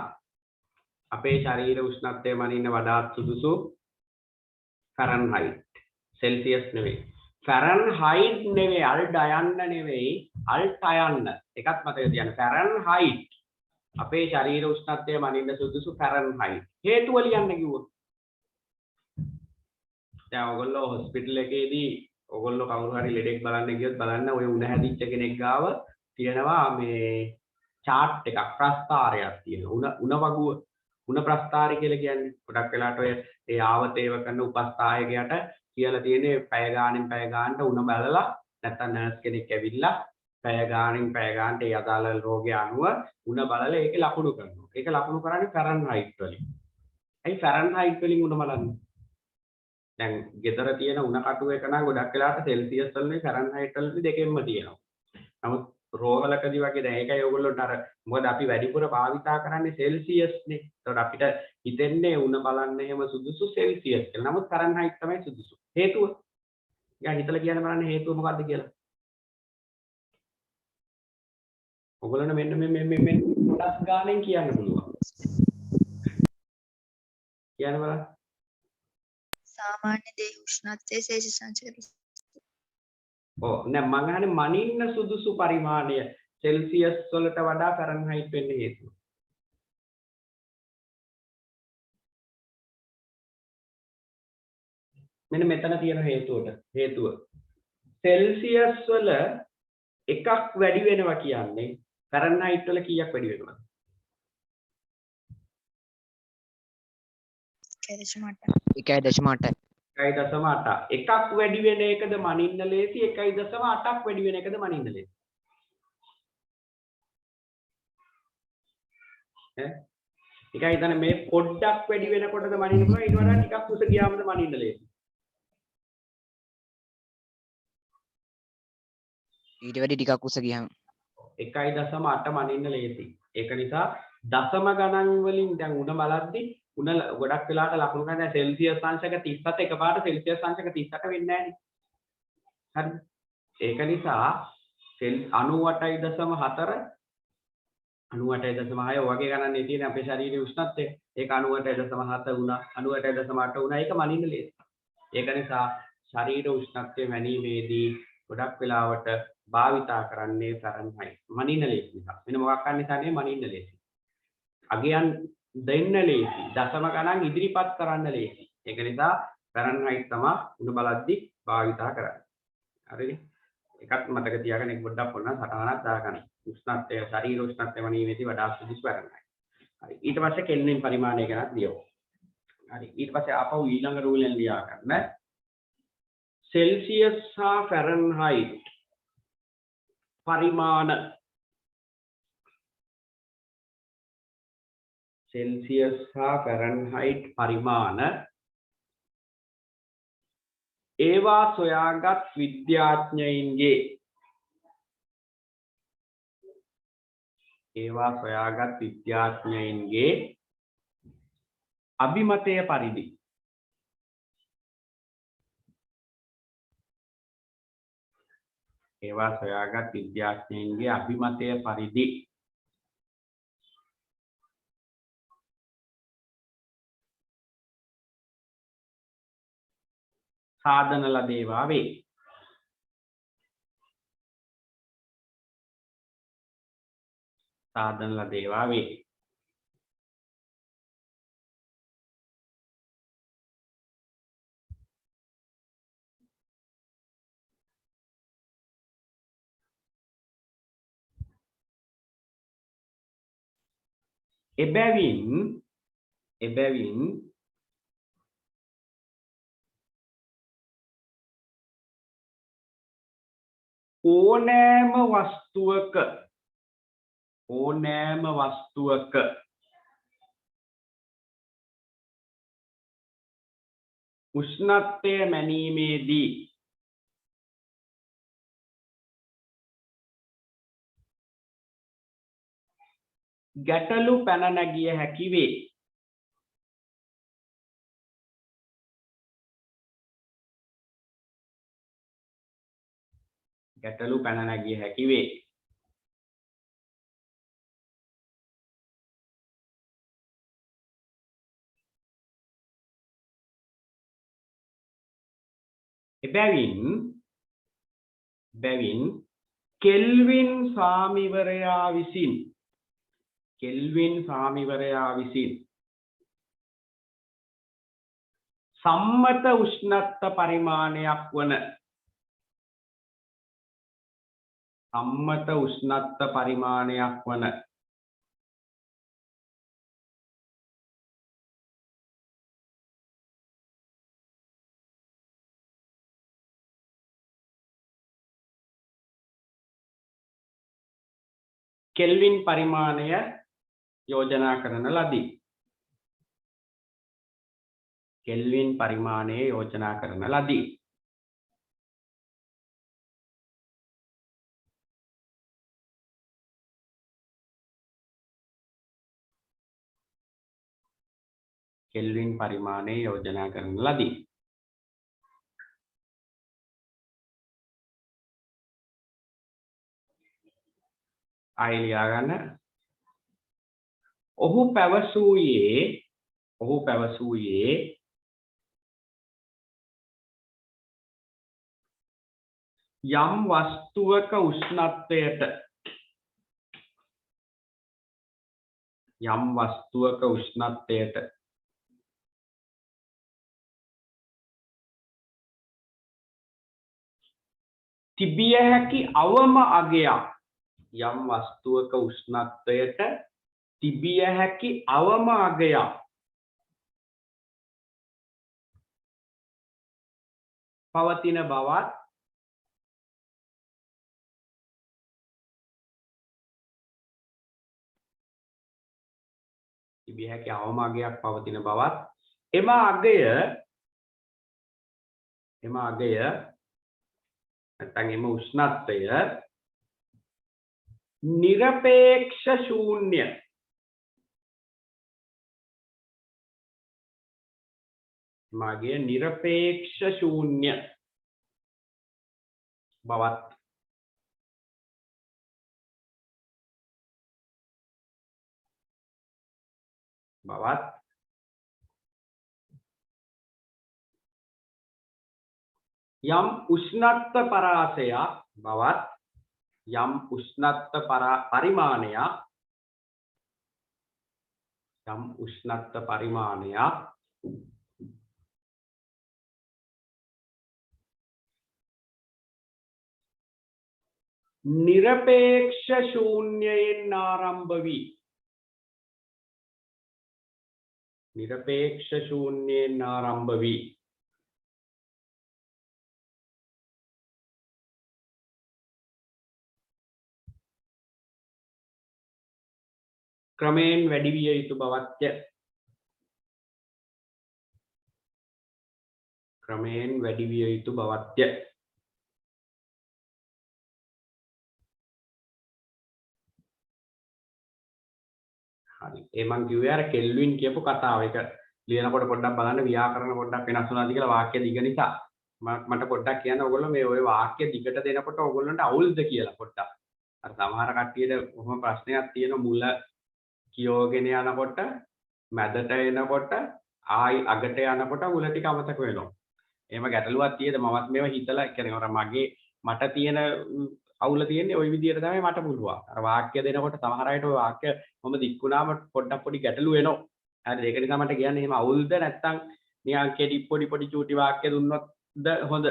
A: අපේ ශරීර උෂ්ණත්වය මනින්න වඩාත් සුදුසු ෆැරන්හයිට් सेल्सियस නෙවෙයි ෆැරන්හයිට් නෙවෙයි අල්ඩයන්න නෙවෙයි අල්ටයන්න එකක් මතක තියාගන්න ෆැරන්හයිට් අපේ ශරීර උෂ්ණත්වය මනින්න සුදුසු ෆැරන්හයිට් හේතුව ලියන්න කිව්වොත් දැන් ඔයගොල්ලෝ හොස්පිටල් එකේදී ඔයගොල්ලෝ කවුරු හරි ලෙඩෙක් බලන්න ගියොත් බලන්න ඔය උණ හැදිච්ච කෙනෙක් ගාව තියෙනවා මේ chart එකක් ප්‍රස්ථාරයක් තියෙනවා උණ වගුව උණ ප්‍රස්ථාරය කියලා කියන්නේ ගොඩක් වෙලාට ඔය ඒ ආවතේව කරන උපස්ථායකයට කියලා තියෙන්නේ පැය ගානින් පැය ගානට උණ බලලා නැත්නම් නර්ස් කෙනෙක් ඇවිල්ලා පැය ගානින් පැය ගානට ඒ අදාළ රෝගය අනුව උණ බලලා ඒකේ ලකුණු කරනවා. ඒක ලකුණු කරන්නේ ෆැරන්හයිට් වලින්. ඇයි ෆැරන්හයිට් වලින් උණ බලන්නේ? දැන් ගෙදර තියෙන උණ කටුව එක නම් ගොඩක් වෙලාට සෙල්සියස් වලින් ෆැරන්හයිට් වලින් දෙකෙන්ම තියෙනවා. නමුත් රෝගලකදී වගේ දැන් ඒකයි ඔයගොල්ලොන්ට අර මොකද අපි වැඩිපුර භාවිතා කරන්නේ සෙල්සියස් නේ. ඒකට අපිට හිතෙන්නේ උණ බලන්න එහෙම සුදුසු සෙල්සියස් කියලා. නමුත් ෆැරන්හයිට් තමයි සුදුසු. හේතුව? යා හිතලා කියන්න බලන්න හේතුව මොකද්ද කියලා. ඔයගොල්ලන්ට මෙන්න ගොඩක් ගානෙන් කියන්න පුළුවන්. කියන්න බලන්න.
B: සාමාන්‍ය දේහ උෂ්ණත්වයේ සෙල්සියස් අංශක
A: ඔව් නෑ මං අහන්නේ මනින්න සුදුසු පරිමාණය සෙල්සියස් වලට වඩා ෆැරන්හයිට් වෙන්න හේතුව. මෙන්න මෙතන තියෙන හේතුව සෙල්සියස් වල එකක් වැඩි වෙනවා කියන්නේ ෆැරන්හයිට් වල කීයක් වැඩි වෙනවද?
D: 1.8
A: 1.8 එකක් වැඩි වෙන එකද මනින්න ලේසි 1.8ක් වැඩි වෙන එකද මනින්න ලේසි ඈ එකයි හිතන්න මේ පොඩ්ඩක් වැඩි වෙනකොටද මනින්න පුළුවන් ඊට වඩා ටිකක් උස ගියාමද මනින්න ලේසි
D: ඊට වැඩි ටිකක් උස ගියාම
A: 1.8 මනින්න ලේසි ඒක නිසා දශම ගණන් වලින් දැන් උණ බලද්දි උණ ගොඩක් වෙලාට ලකුණු ගන්න සෙල්සියස් අංශක 37 එකපාරට සෙල්සියස් අංශක 38 වෙන්නේ නැහැ නේ හරි ඒක නිසා 98.4 98.6 වගේ ගණන් නේ තියෙන අපේ ශරීරයේ උෂ්ණත්වය ඒක 98.7 වුණා 98.8 වුණා ඒක මනින්න ලේසි ඒක නිසා ශරීර උෂ්ණත්වය මැනීමේදී ගොඩක් වෙලාවට භාවිතා කරන්නේ ෆැරන්හයිට් මනින්න ලේසි නිසා වෙන මොකක් අන්න නිසා නෙවෙයි මනින්න ලේසි අගයන් දෙන්න ලේසි දශම ගණන් ඉදිරිපත් කරන්න ලේසි ඒක නිසා ෆැරන්හයිට් තමයි උණ බලද්දි භාවිතා කරන්නේ හරිනේ එකක් මතක තියාගන්න එක පොඩ්ඩක් පොන්න සටහනක් දාගන්න උෂ්ණත්වය ශරීර උෂ්ණත්වය මනින්නේදී වඩා සුදුසු ෆැරන්හයිට් හරි ඊට පස්සේ කෙල්වින් පරිමාණය ගැන ලියමු හරි ඊට පස්සේ ආපහු ඊළඟ රූලෙන් ලියා ගන්න සෙල්සියස් හා ෆැරන්හයිට් පරිමාණ सेल्सियस हा फ़ारेनहाइट परिमाण ඒවා සොයාගත් විද්‍යාඥයින්ගේ අභිමතය පරිදි සාධන ලදේවා වේ. සාධන ලද ඒවා වේ. එබැවින් ඕනෑම වස්තුවක උෂ්ණත්වය මැනීමේදී ගැටලු පැන නැගිය හැකි වේ. ගැටලු පැන නැගිය හැකි වේ. එබැවින් කෙල්වින් ස්වාමිවරයා විසින් සම්මත උෂ්ණත්ව පරිමාණයක් වන කෙල්වින් පරිමාණය යෝජනා කරන ලදී. කෙල්වින් පරිමාණය යෝජනා කරන ලදී. කෙල්වින් පරිමාණය යෝජනා කරන ලදී. ආයෙ ලියා ගන්න. ඔහු පැවසුයේ යම් වස්තුවක උෂ්ණත්වයට තිබිය හැකි අවම අගයක් පවතින බවත් එම අගය නැත්නම් එම උෂ්ණත්වය නිරපේක්ෂ ශූන්‍ය මාගේ නිරපේක්ෂ ශූන්‍ය බවත් යම් උෂ්ණත්ව පරිමාණයක් නිරපේක්ෂ ශූන්‍යයෙන් ආරම්භ වී ක්‍රමයෙන් වැඩි විය යුතු බවත්ය. හරි. ඒ මං කිව්වේ අර කෙල්වින් කියපු කතාව. ඒක ලියනකොට පොඩ්ඩක් බලන්න ව්‍යාකරණ පොඩ්ඩක් වෙනස් වුණාද කියලා වාක්‍ය දිග නිසා. මට පොඩ්ඩක් කියන්න ඕගොල්ලෝ මේ ওই වාක්‍ය දිගට දෙනකොට ඕගොල්ලන්ට අවුල්ද කියලා පොඩ්ඩක්. අර සමහර කට්ටියට කොහොම ප්‍රශ්නයක් තියෙන මුල කියෝගෙන යනකොට මැදට එනකොට ආයි අගට යනකොට මුල ටික අමතක වෙනවා. එහෙම ගැටලුවක් තියෙද මමත් මේව හිතලා කියන්නේ මට තියෙන අවුල තියෙන්නේ ওই විදිහට තමයි මට පුළුවන්. අර වාක්‍ය දෙනකොට සමහර අයට ওই වාක්‍ය මොම දික්ුණාම පොඩ්ඩක් පොඩි ගැටලු එනවා. හරි ඒක නිසා මට කියන්නේ එහෙම අවුල්ද නැත්තම් නිකන් කෙටි පොඩි චූටි වාක්‍ය දුන්නොත්ද හොඳ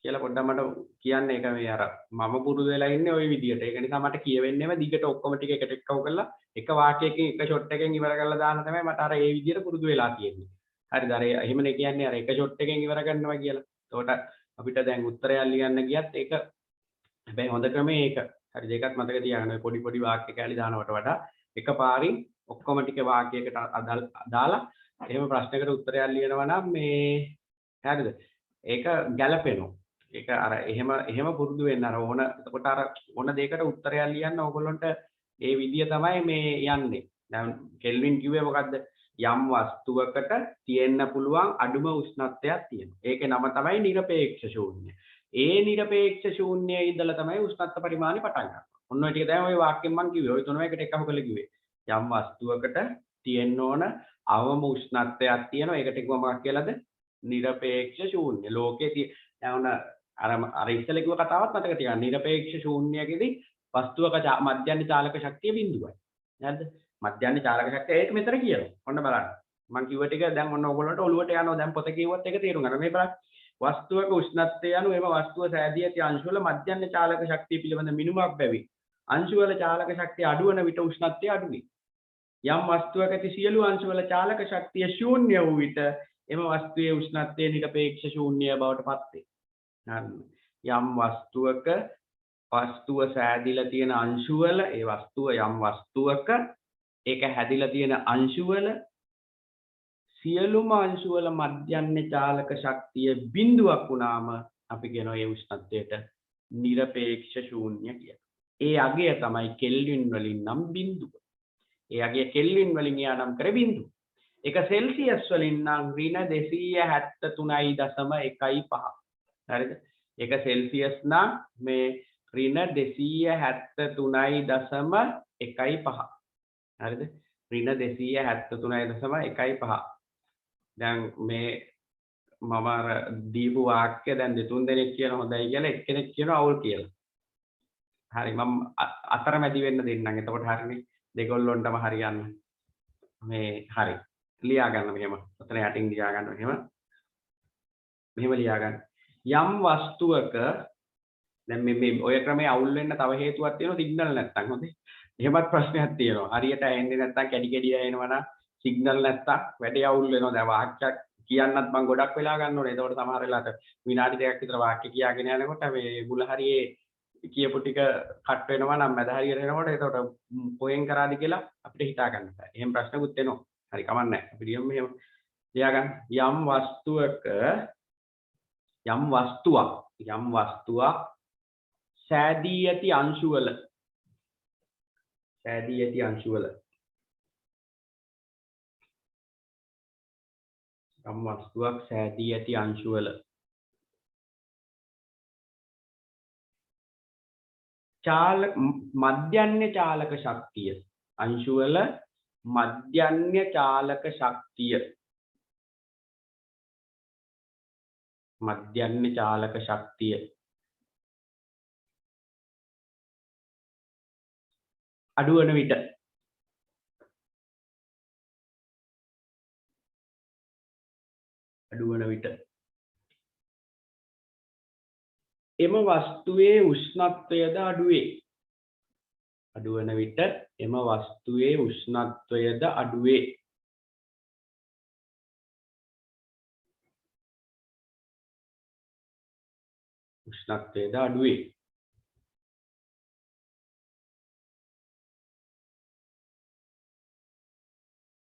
A: කියලා පොඩ්ඩක් මට කියන්න. ඒක මේ අර මම පුරුදු වෙලා ඉන්නේ ওই විදිහට. ඒක නිසා මට කියවෙන්නේම දිගට ඔක්කොම ටික එකට එක්කව කරලා එක වාක්‍යයකින් එක ෂොට් එකකින් ඉවර කරලා දාන්න තමයි මට අර ඒ විදිහට පුරුදු වෙලා තියෙන්නේ. හරිද? අර එහෙමනේ කියන්නේ අර එක ෂොට් එකකින් ඉවර කරනවා කියලා. එතකොට අපිට දැන් උත්තරයක් ලියන්න ගියත් ඒක හැබැයි හොඳ ක්‍රමේ ඒක. හරිද? ඒකත් මතක තියාගන්න. පොඩි වාක්‍ය කැලි දානවට වඩා එකපාරින් ඔක්කොම ටික වාක්‍යයකට දාලා එහෙම ප්‍රශ්නයකට උත්තරයක් ලියනවා නම් මේ හරිද? ඒක ගැළපෙනවා. ඒක අර එහෙම පුරුදු වෙන්න අර ඕන එතකොට අර ඕන දෙයකට උත්තරයක් ලියන්න ඕගොල්ලන්ට ඒ විදිය තමයි මේ යන්නේ. දැන් කෙල්වින් කිව්වේ මොකද්ද? යම් වස්තුවකට තියෙන්න පුළුවන් අඩුම උෂ්ණත්වයක් තියෙනවා. ඒකේ නම තමයි නිරපේක්ෂ ශූන්‍ය. ඒ නිරපේක්ෂ ශූන්‍යයේ ඉඳලා තමයි උෂ්ණත්ව පරිමාණය පටන් ගන්න. ඔන්න ඔය ටික තමයි ওই වාක්‍යෙන් මම කිව්වේ. ওই තුනම එකට එකම කරලා කිව්වේ. යම් වස්තුවකට තියෙන්න ඕන අවම උෂ්ණත්වයක් තියෙනවා. ඒකට කිව්ව මොකක් කියලාද? නිරපේක්ෂ ශූන්‍ය. ලෝකයේ දැන් අර ඉස්සෙල්ලා කිව්ව කතාවත් මතක තියාගන්න. නිරපේක්ෂ ශූන්‍යකෙදී වස්තුවක මධ්‍යන්‍ය චාලක ශක්තිය බිඳුවයි. නේද? මධ්‍යන්‍ය චාලක ශක්තිය ඒක මෙතන කියනවා. ඔන්න බලන්න. මම කිව්ව ටික දැන් ඔන්න ඔයගොල්ලන්ට ඔලුවට යනවා. දැන් පොත කිව්වත් ඒක තේරුම් ගන්න. මේ බලන්න. වස්තුවක උෂ්ණත්වය අනුව එම වස්තුව සෑදී ඇති අංශු වල මධ්‍යන්‍ය චාලක ශක්තිය පිළිබඳ මිනුමක් බැවි. අංශු වල චාලක ශක්තිය අඩු වන විට උෂ්ණත්වය අඩු වේ. යම් වස්තුවක ඇති සියලු අංශු වල චාලක ශක්තිය ශූන්‍ය වූ විට එම වස්තුවේ උෂ්ණත්වය නිරපේක්ෂ ශූන්‍ය බවට පත් වේ. යම් වස්තුව සෑදිලා තියෙන අංශු වල ඒ වස්තුව යම් වස්තුවක ඒක හැදිලා තියෙන අංශු වල සියලුම අංශු වල මධ්‍යන්‍ය චාලක ශක්තිය බිඳුවක් වුණාම අපි කියනවා ඒ උෂ්ණත්වයට නිරපේක්ෂ ශූන්‍ය කියලා. ඒ අගය තමයි කෙල්වින් වලින් නම් බිඳුව. ඒ අගය කෙල්වින් වලින් එයා නම් කර බිඳුව. ඒක සෙල්සියස් වලින් නම් -273.15. හරිද? ඒක සෙල්සියස් නම් මේ -273.15. හරිද? -273.15. දැන් මේ මම අර දීපු වාක්‍ය දැන් දෙතුන් දෙනෙක් කියන හොඳයි කියලා එක්කෙනෙක් කියනවා අවුල් කියලා. හරි මම අතරමැදි වෙන්න දෙන්නම්. එතකොට හරිනේ දෙගොල්ලොන්ටම හරියන්න. මේ හරි. ලියා ගන්න මෙහෙම. ඔතන යටින් ලියා ගන්න මෙහෙම. මෙහෙම ලියා ගන්න. යම් වස්තුවක දැන් මේ ඔය ක්‍රමයේ අවුල් වෙන්න තව හේතුවක් තියෙනවා සිග්නල් නැත්තම් හොඳේ. එහෙමත් ප්‍රශ්නයක් තියෙනවා. හරියට ඇහෙන්නේ නැත්තම් කැඩි එනවා නම් සිග්නල් නැත්තම් වැඩේ අවුල් වෙනවා. දැන් වාක්‍යයක් කියන්නත් මම ගොඩක් වෙලා ගන්න ඕනේ. ඒතකොට සමහර වෙලාවට විනාඩි දෙකක් විතර වාක්‍ය කියාගෙන යනකොට මේ මුල හරියේ කියපු ටික කට් වෙනවා නම් මැද හරියට එනකොට ඒතකොට කොහෙන් කරාද කියලා අපිට හිතා ගන්න බෑ. එහෙම ප්‍රශ්නකුත් එනවා. හරි කමක් නැහැ. අපි ලියමු මෙහෙම. ලියා ගන්න. යම් වස්තුවක් සෑදී ඇති අංශු වල මධ්‍යන්‍ය චාලක ශක්තිය අංශු වල මධ්‍යන්‍ය චාලක ශක්තිය අඩුවන විට එම වස්තුවේ උෂ්ණත්වයද අඩුවේ. අඩුවන විට එම වස්තුවේ උෂ්ණත්වයද අඩුවේ.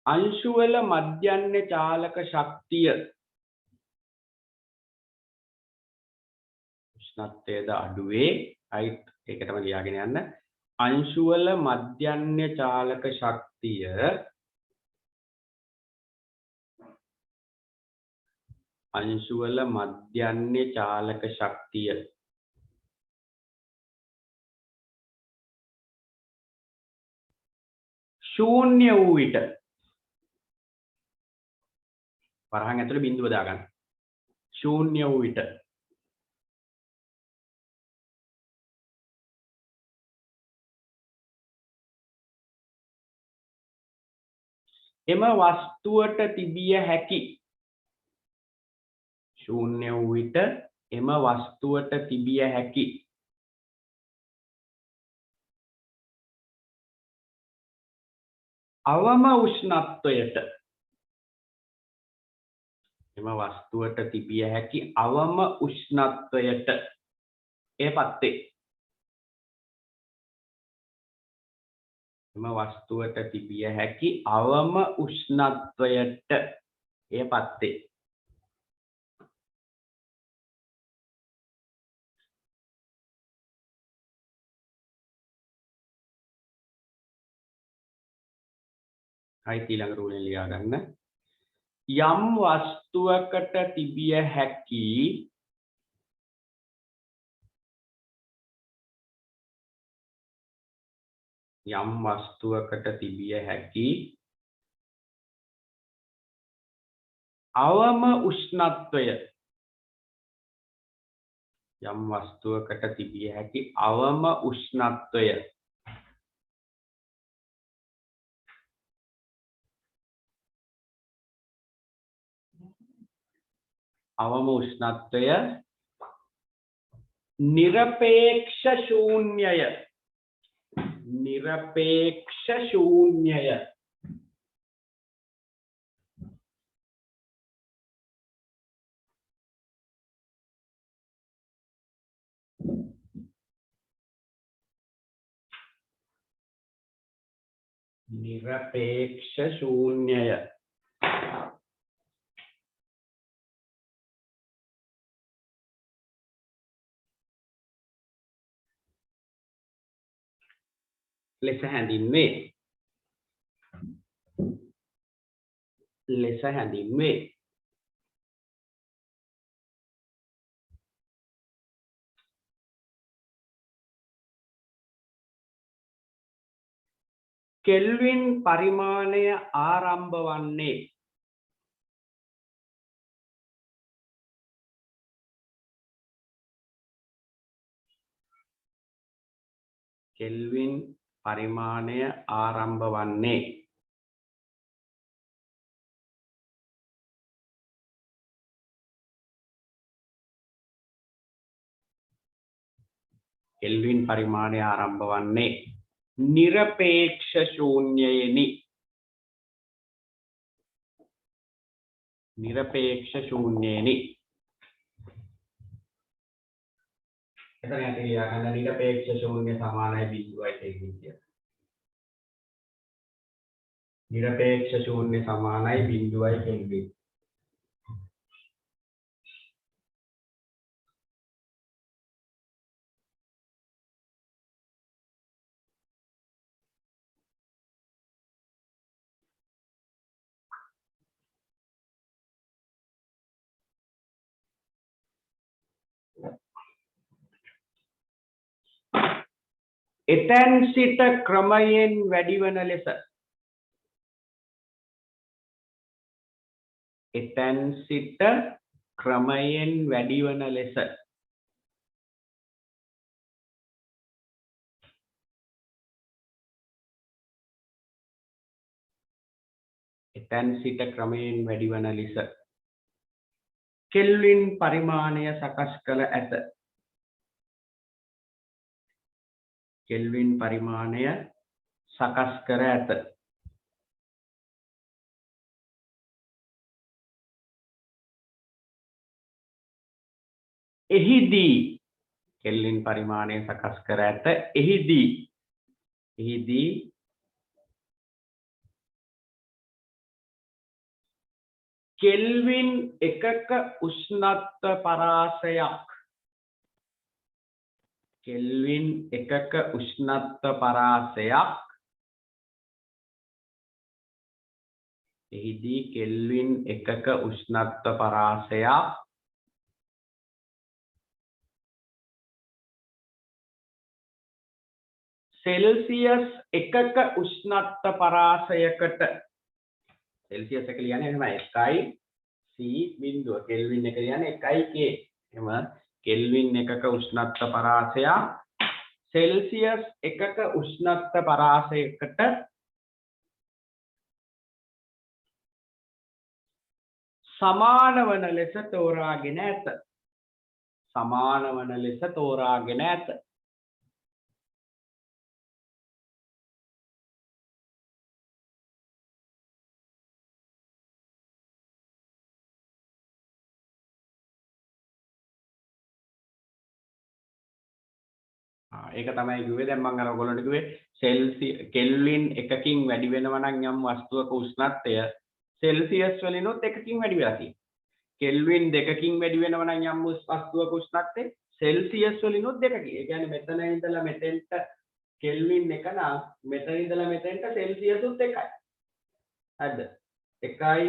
A: අංශු වල මධ්‍යන්‍ය චාලක ශක්තිය උෂ්ණත්වයද අඩුවේ. right ඒකටම ලියාගෙන යන්න. අංශු වල මධ්‍යන්‍ය චාලක ශක්තිය ශූන්‍ය වූ විට වරහන් ඇතුලේ බිඳුව දාගන්න. ශූන්‍ය වූ විට එම වස්තුවට තිබිය හැකි ශූන්‍ය වූ විට එම වස්තුවට තිබිය හැකි අවම උෂ්ණත්වයට එම වස්තුවට තිබිය හැකි අවම උෂ්ණත්වයට එපත් වේ. එම වස්තුවට තිබිය හැකි අවම උෂ්ණත්වයට එපත් වේ. ඊළඟ රූලෙන් ලියා ගන්න. යම් වස්තුවකට තිබිය හැකි යම් වස්තුවකට තිබිය හැකි අවම උෂ්ණත්වය යම් වස්තුවකට තිබිය හැකි අවම උෂ්ණත්වය අවම උෂ්ණත්වය නිරපේක්ෂ ශූන්‍යය නිරපේක්ෂ ශූන්‍යය නිරපේක්ෂ ශූන්‍යය ලෙස හැඳින්වේ. කෙල්වින් පරිමාණය ආරම්භ වන්නේ කෙල්වින් පරිමාණය ආරම්භ වන්නේ කෙල්වින් පරිමාණය ආරම්භ වන්නේ නිරපේක්ෂ ශූන්‍යයෙනි නිරපේක්ෂ ශූන්‍යයෙනි එතන යටි ලියා ගන්න නිරපේක්ෂ ශූන්‍ය සමානයි බිඳුවයි කියන්නේ නිරපේක්ෂ ශූන්‍ය සමානයි බිඳුවයි කෙල්වින් එතැන් සිට ක්‍රමයෙන් වැඩිවන ලෙස එතැන් සිට ක්‍රමයෙන් වැඩිවන ලෙස එතැන් සිට ක්‍රමයෙන් වැඩිවන ලෙස කෙල්වින් පරිමාණය සකස් කළ ඇත කෙල්වින් පරිමාණය සකස් කර ඇත එහිදී කෙල්වින් පරිමාණය සකස් කර ඇත එහිදී කෙල්වින් එකක උෂ්ණත්ව පරාසයක් කෙල්වින් එකක උෂ්ණත්ව පරාසයක් එහිදී කෙල්වින් එකක උෂ්ණත්ව පරාසයක් सेल्सियस එකක උෂ්ණත්ව පරාසයකට सेल्सियस එක කියන්නේ එහෙම 1යි C බිඳුව කෙල්වින් එක කියන්නේ 1යි K එහෙම කෙල්වින් එකක උෂ්ණත්ව පරාසය सेल्सियस එකක උෂ්ණත්ව පරාසයකට සමාන වන ලෙස තෝරාගෙන ඇත. සමාන වන ලෙස තෝරාගෙන ඇත. ඒක තමයි කිව්වේ. දැන් මම අර ඔයගොල්ලන්ට කිව්වේ කෙල්වින් එකකින් වැඩි වෙනවා නම් යම් වස්තුවක උෂ්ණත්වය සෙල්සියස් වලිනුත් එකකින් වැඩි වෙලා තියෙනවා. කෙල්වින් දෙකකින් වැඩි වෙනවා නම් යම් වස්තුවක උෂ්ණත්වය සෙල්සියස් වලිනුත් දෙකකින්. ඒ කියන්නේ මෙතන ඉඳලා මෙතෙන්ට කෙල්වින් එක නම් මෙතන ඉඳලා මෙතෙන්ට සෙල්සියස්ුත් එකයි. හරිද? 1යි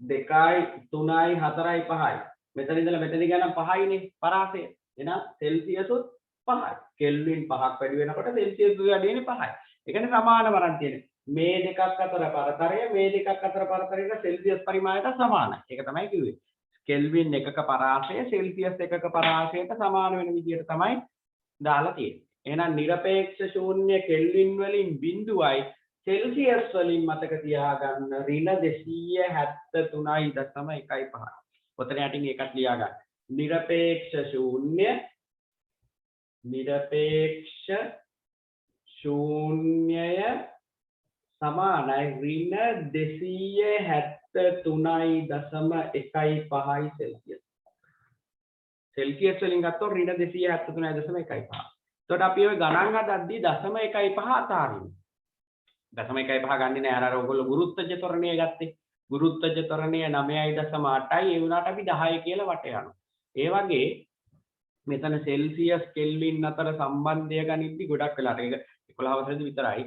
A: 2යි 3යි 4යි 5යි. මෙතන ඉඳලා මෙතන ගියා නම් 5යිනේ පරාසය. එහෙනම් සෙල්සියස්ුත් 5යි. කෙල්වින් 5ක් වැඩි වෙනකොට සෙල්සියස් වැඩි වෙන්නේ 5යි. ඒ කියන්නේ සමාන වරන් තියෙනවා. මේ දෙකක් අතර පරතරය මේ දෙකක් අතර පරතරයට සෙල්සියස් පරිමාණයට සමානයි. ඒක තමයි කිව්වේ. කෙල්වින් එකක පරාසය සෙල්සියස් එකක පරාසයට සමාන වෙන විදිහට තමයි දාලා තියෙන්නේ. එහෙනම් නිරපේක්ෂ ශූන්‍ය කෙල්වින් වලින් බිඳුවයි සෙල්සියස් වලින් මතක තියාගන්න -273.15. ඔතන යටින් එකක් ලියා ගන්න. නිරපේක්ෂ ශූන්‍යය සමානයි -273.15 සෙල්සියස්. සෙල්සියස් වලින් ගත්තොත් -273.15. එතකොට අපි ওই ගණන් හදද්දී 0.15 අතාරින්න. 0.15 ගන්නේ නෑ. අර ඔයගොල්ලෝ ගුරුත්වජ ත්වරණය ගත්තේ. ගුරුත්වජ ත්වරණය 9.8යි. ඒ වුණාට අපි 10 කියලා වට යනවා. ඒ වගේ මෙතන සෙල්සියස් කෙල්වින් අතර සම්බන්ධය ගනිද්දි ගොඩක් වෙලාට ඒක 11 වසරේදී විතරයි.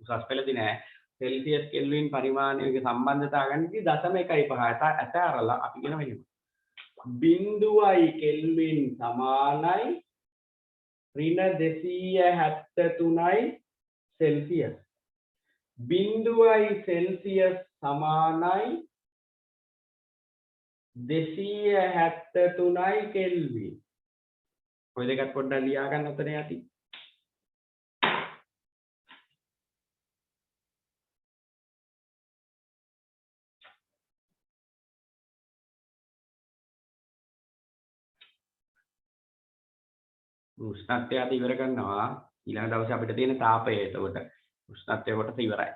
A: උසස් පෙළදී නෑ. සෙල්සියස් කෙල්වින් පරිමාණයක සම්බන්ධතාව ගනිද්දි 0.15 ඇතැරලා අපි කියන මෙහෙම. බිඳුවයි කෙල්වින් සමානයි -273යි සෙල්සියස්. බිඳුවයි සෙල්සියස් සමානයි 273යි කෙල්වින්. ඔය දෙකත් පොඩ්ඩක් ලියා ගන්න උතන යටි. උෂ්ණත්වය අද ඉවර කරනවා. ඊළඟ දවසේ අපිට තියෙන තාපය. එතකොට උෂ්ණත්වය කොටස ඉවරයි.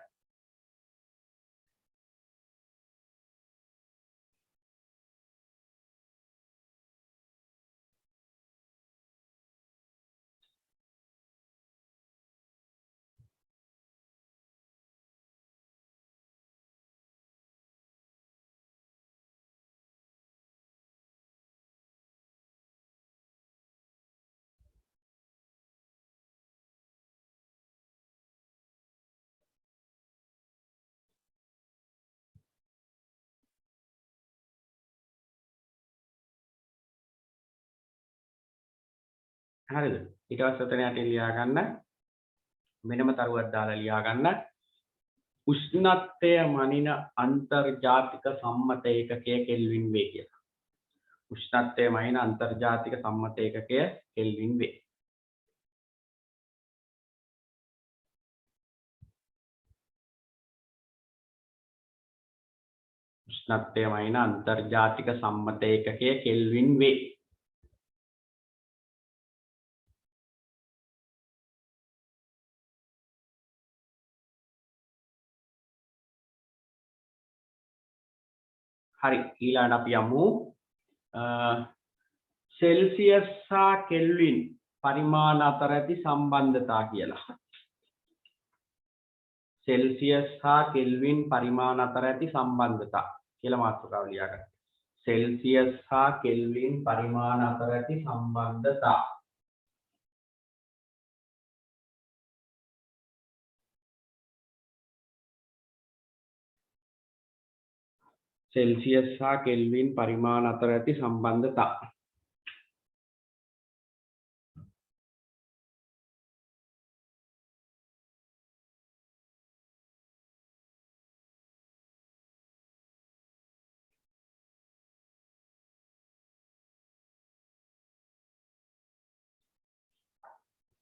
A: හරිද? ඊට පස්සේ ඔතන යටින් ලියා ගන්න වෙනම තරුවක් දාලා ලියා ගන්න උෂ්ණත්වය මනින අන්තර්ජාතික සම්මත ඒකකය කෙල්වින් වේ කියලා. උෂ්ණත්වය මනින අන්තර්ජාතික සම්මත ඒකකය කෙල්වින් වේ. උෂ්ණත්වය මනින අන්තර්ජාතික සම්මත ඒකකය කෙල්වින් වේ. හරි, ඊළඟට අපි යමු සෙල්සියස් හා කෙල්වින් පරිමාණ අතර ඇති සම්බන්ධතා කියලා. සෙල්සියස් හා කෙල්වින් පරිමාණ අතර ඇති සම්බන්ධතා කියලා මාතෘකාව ලියා ගන්න. සෙල්සියස් හා කෙල්වින් පරිමාණ අතර ඇති සම්බන්ධතා. सेल्सियस हा केल्विन परिमाण अतर ඇති සම්බන්ධතා.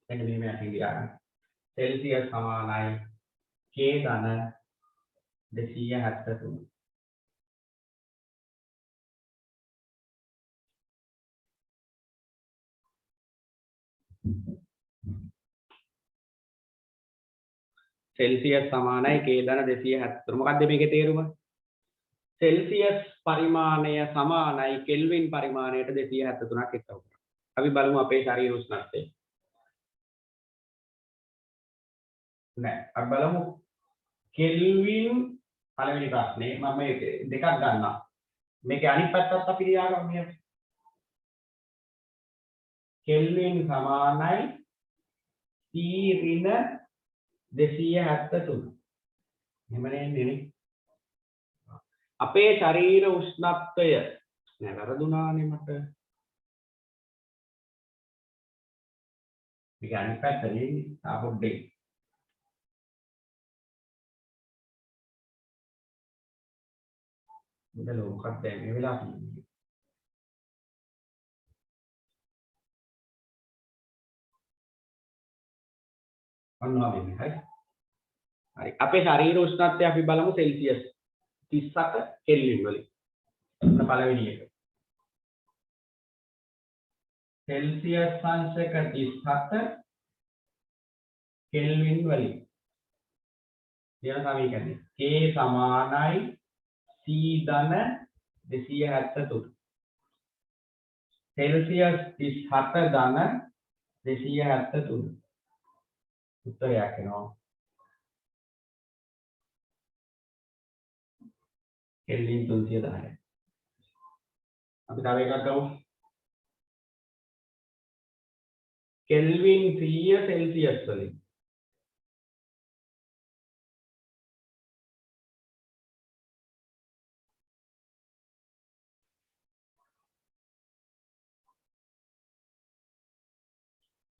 A: එන්න මේ අපි ලියන්න. सेल्सियस සමානයි k ධන 273. සෙල්සියස් සමානයි K ධන 273. මොකක්ද මේකේ තේරුම? සෙල්සියස් පරිමාණය සමානයි කෙල්වින් පරිමාණයට 273ක් එක්ව කරා. අපි බලමු අපේ ශරීර උෂ්ණත්වය. නෑ අපි බලමු කෙල්වින් පළවෙනි ප්‍රශ්නේ මම මේ දෙකක් ගන්නවා. මේකේ අනිත් පැත්තත් අපි ලියාගමු මෙහෙම. කෙල්වින් සමානයි C ඍණ 273. එහෙම නෙන්නේ. අපේ ශරීර උෂ්ණත්වය නෑ වැරදුනානේ මට. මේක අනිත් පැත්තනේ ආපොඩ්ඩේ. මුදල මොකක්ද මේ වෙලාව තියෙන්නේ? අන්නවා වෙන්නේ හරි. හරි. අපේ ශරීර උෂ්ණත්වය අපි බලමු සෙල්සියස් 37 කෙල්වින් වලින්. පළවෙනි එක. සෙල්සියස් අංශක 37 කෙල්වින් වලින්. කියන සමීකරණය. K සමානයි C ධන 273. සෙල්සියස් 37 ධන 273. උත්තරයක් එනවා. කෙල්වින් 310. අපි තව එකක් ගමු. කෙල්වින් 100 සෙල්සියස් වලින්.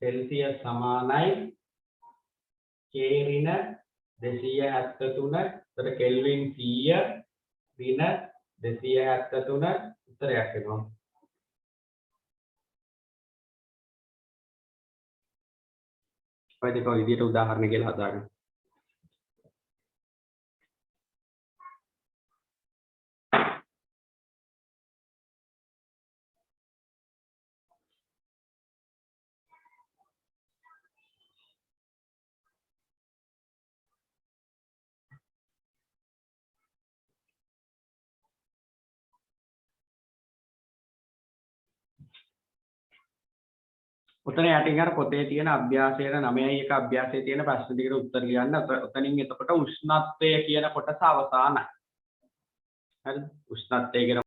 A: සෙල්සියස් සමානයි K ඍණ 273. උතර කෙල්වින් 100 ඍණ 273 උත්තරයක් එනවා. ඔය දෙක ඔය විදිහට උදාහරණ කියලා හදාගන්න. උතන යටින් අර පොතේ තියෙන අභ්‍යාසයේ 9.1 අභ්‍යාසයේ තියෙන ප්‍රශ්න දෙකට උත්තර ලියන්න. උතනින් එතකොට උෂ්ණත්වය කියන කොටස අවසానයි. හරිද? උෂ්ණත්වය කියන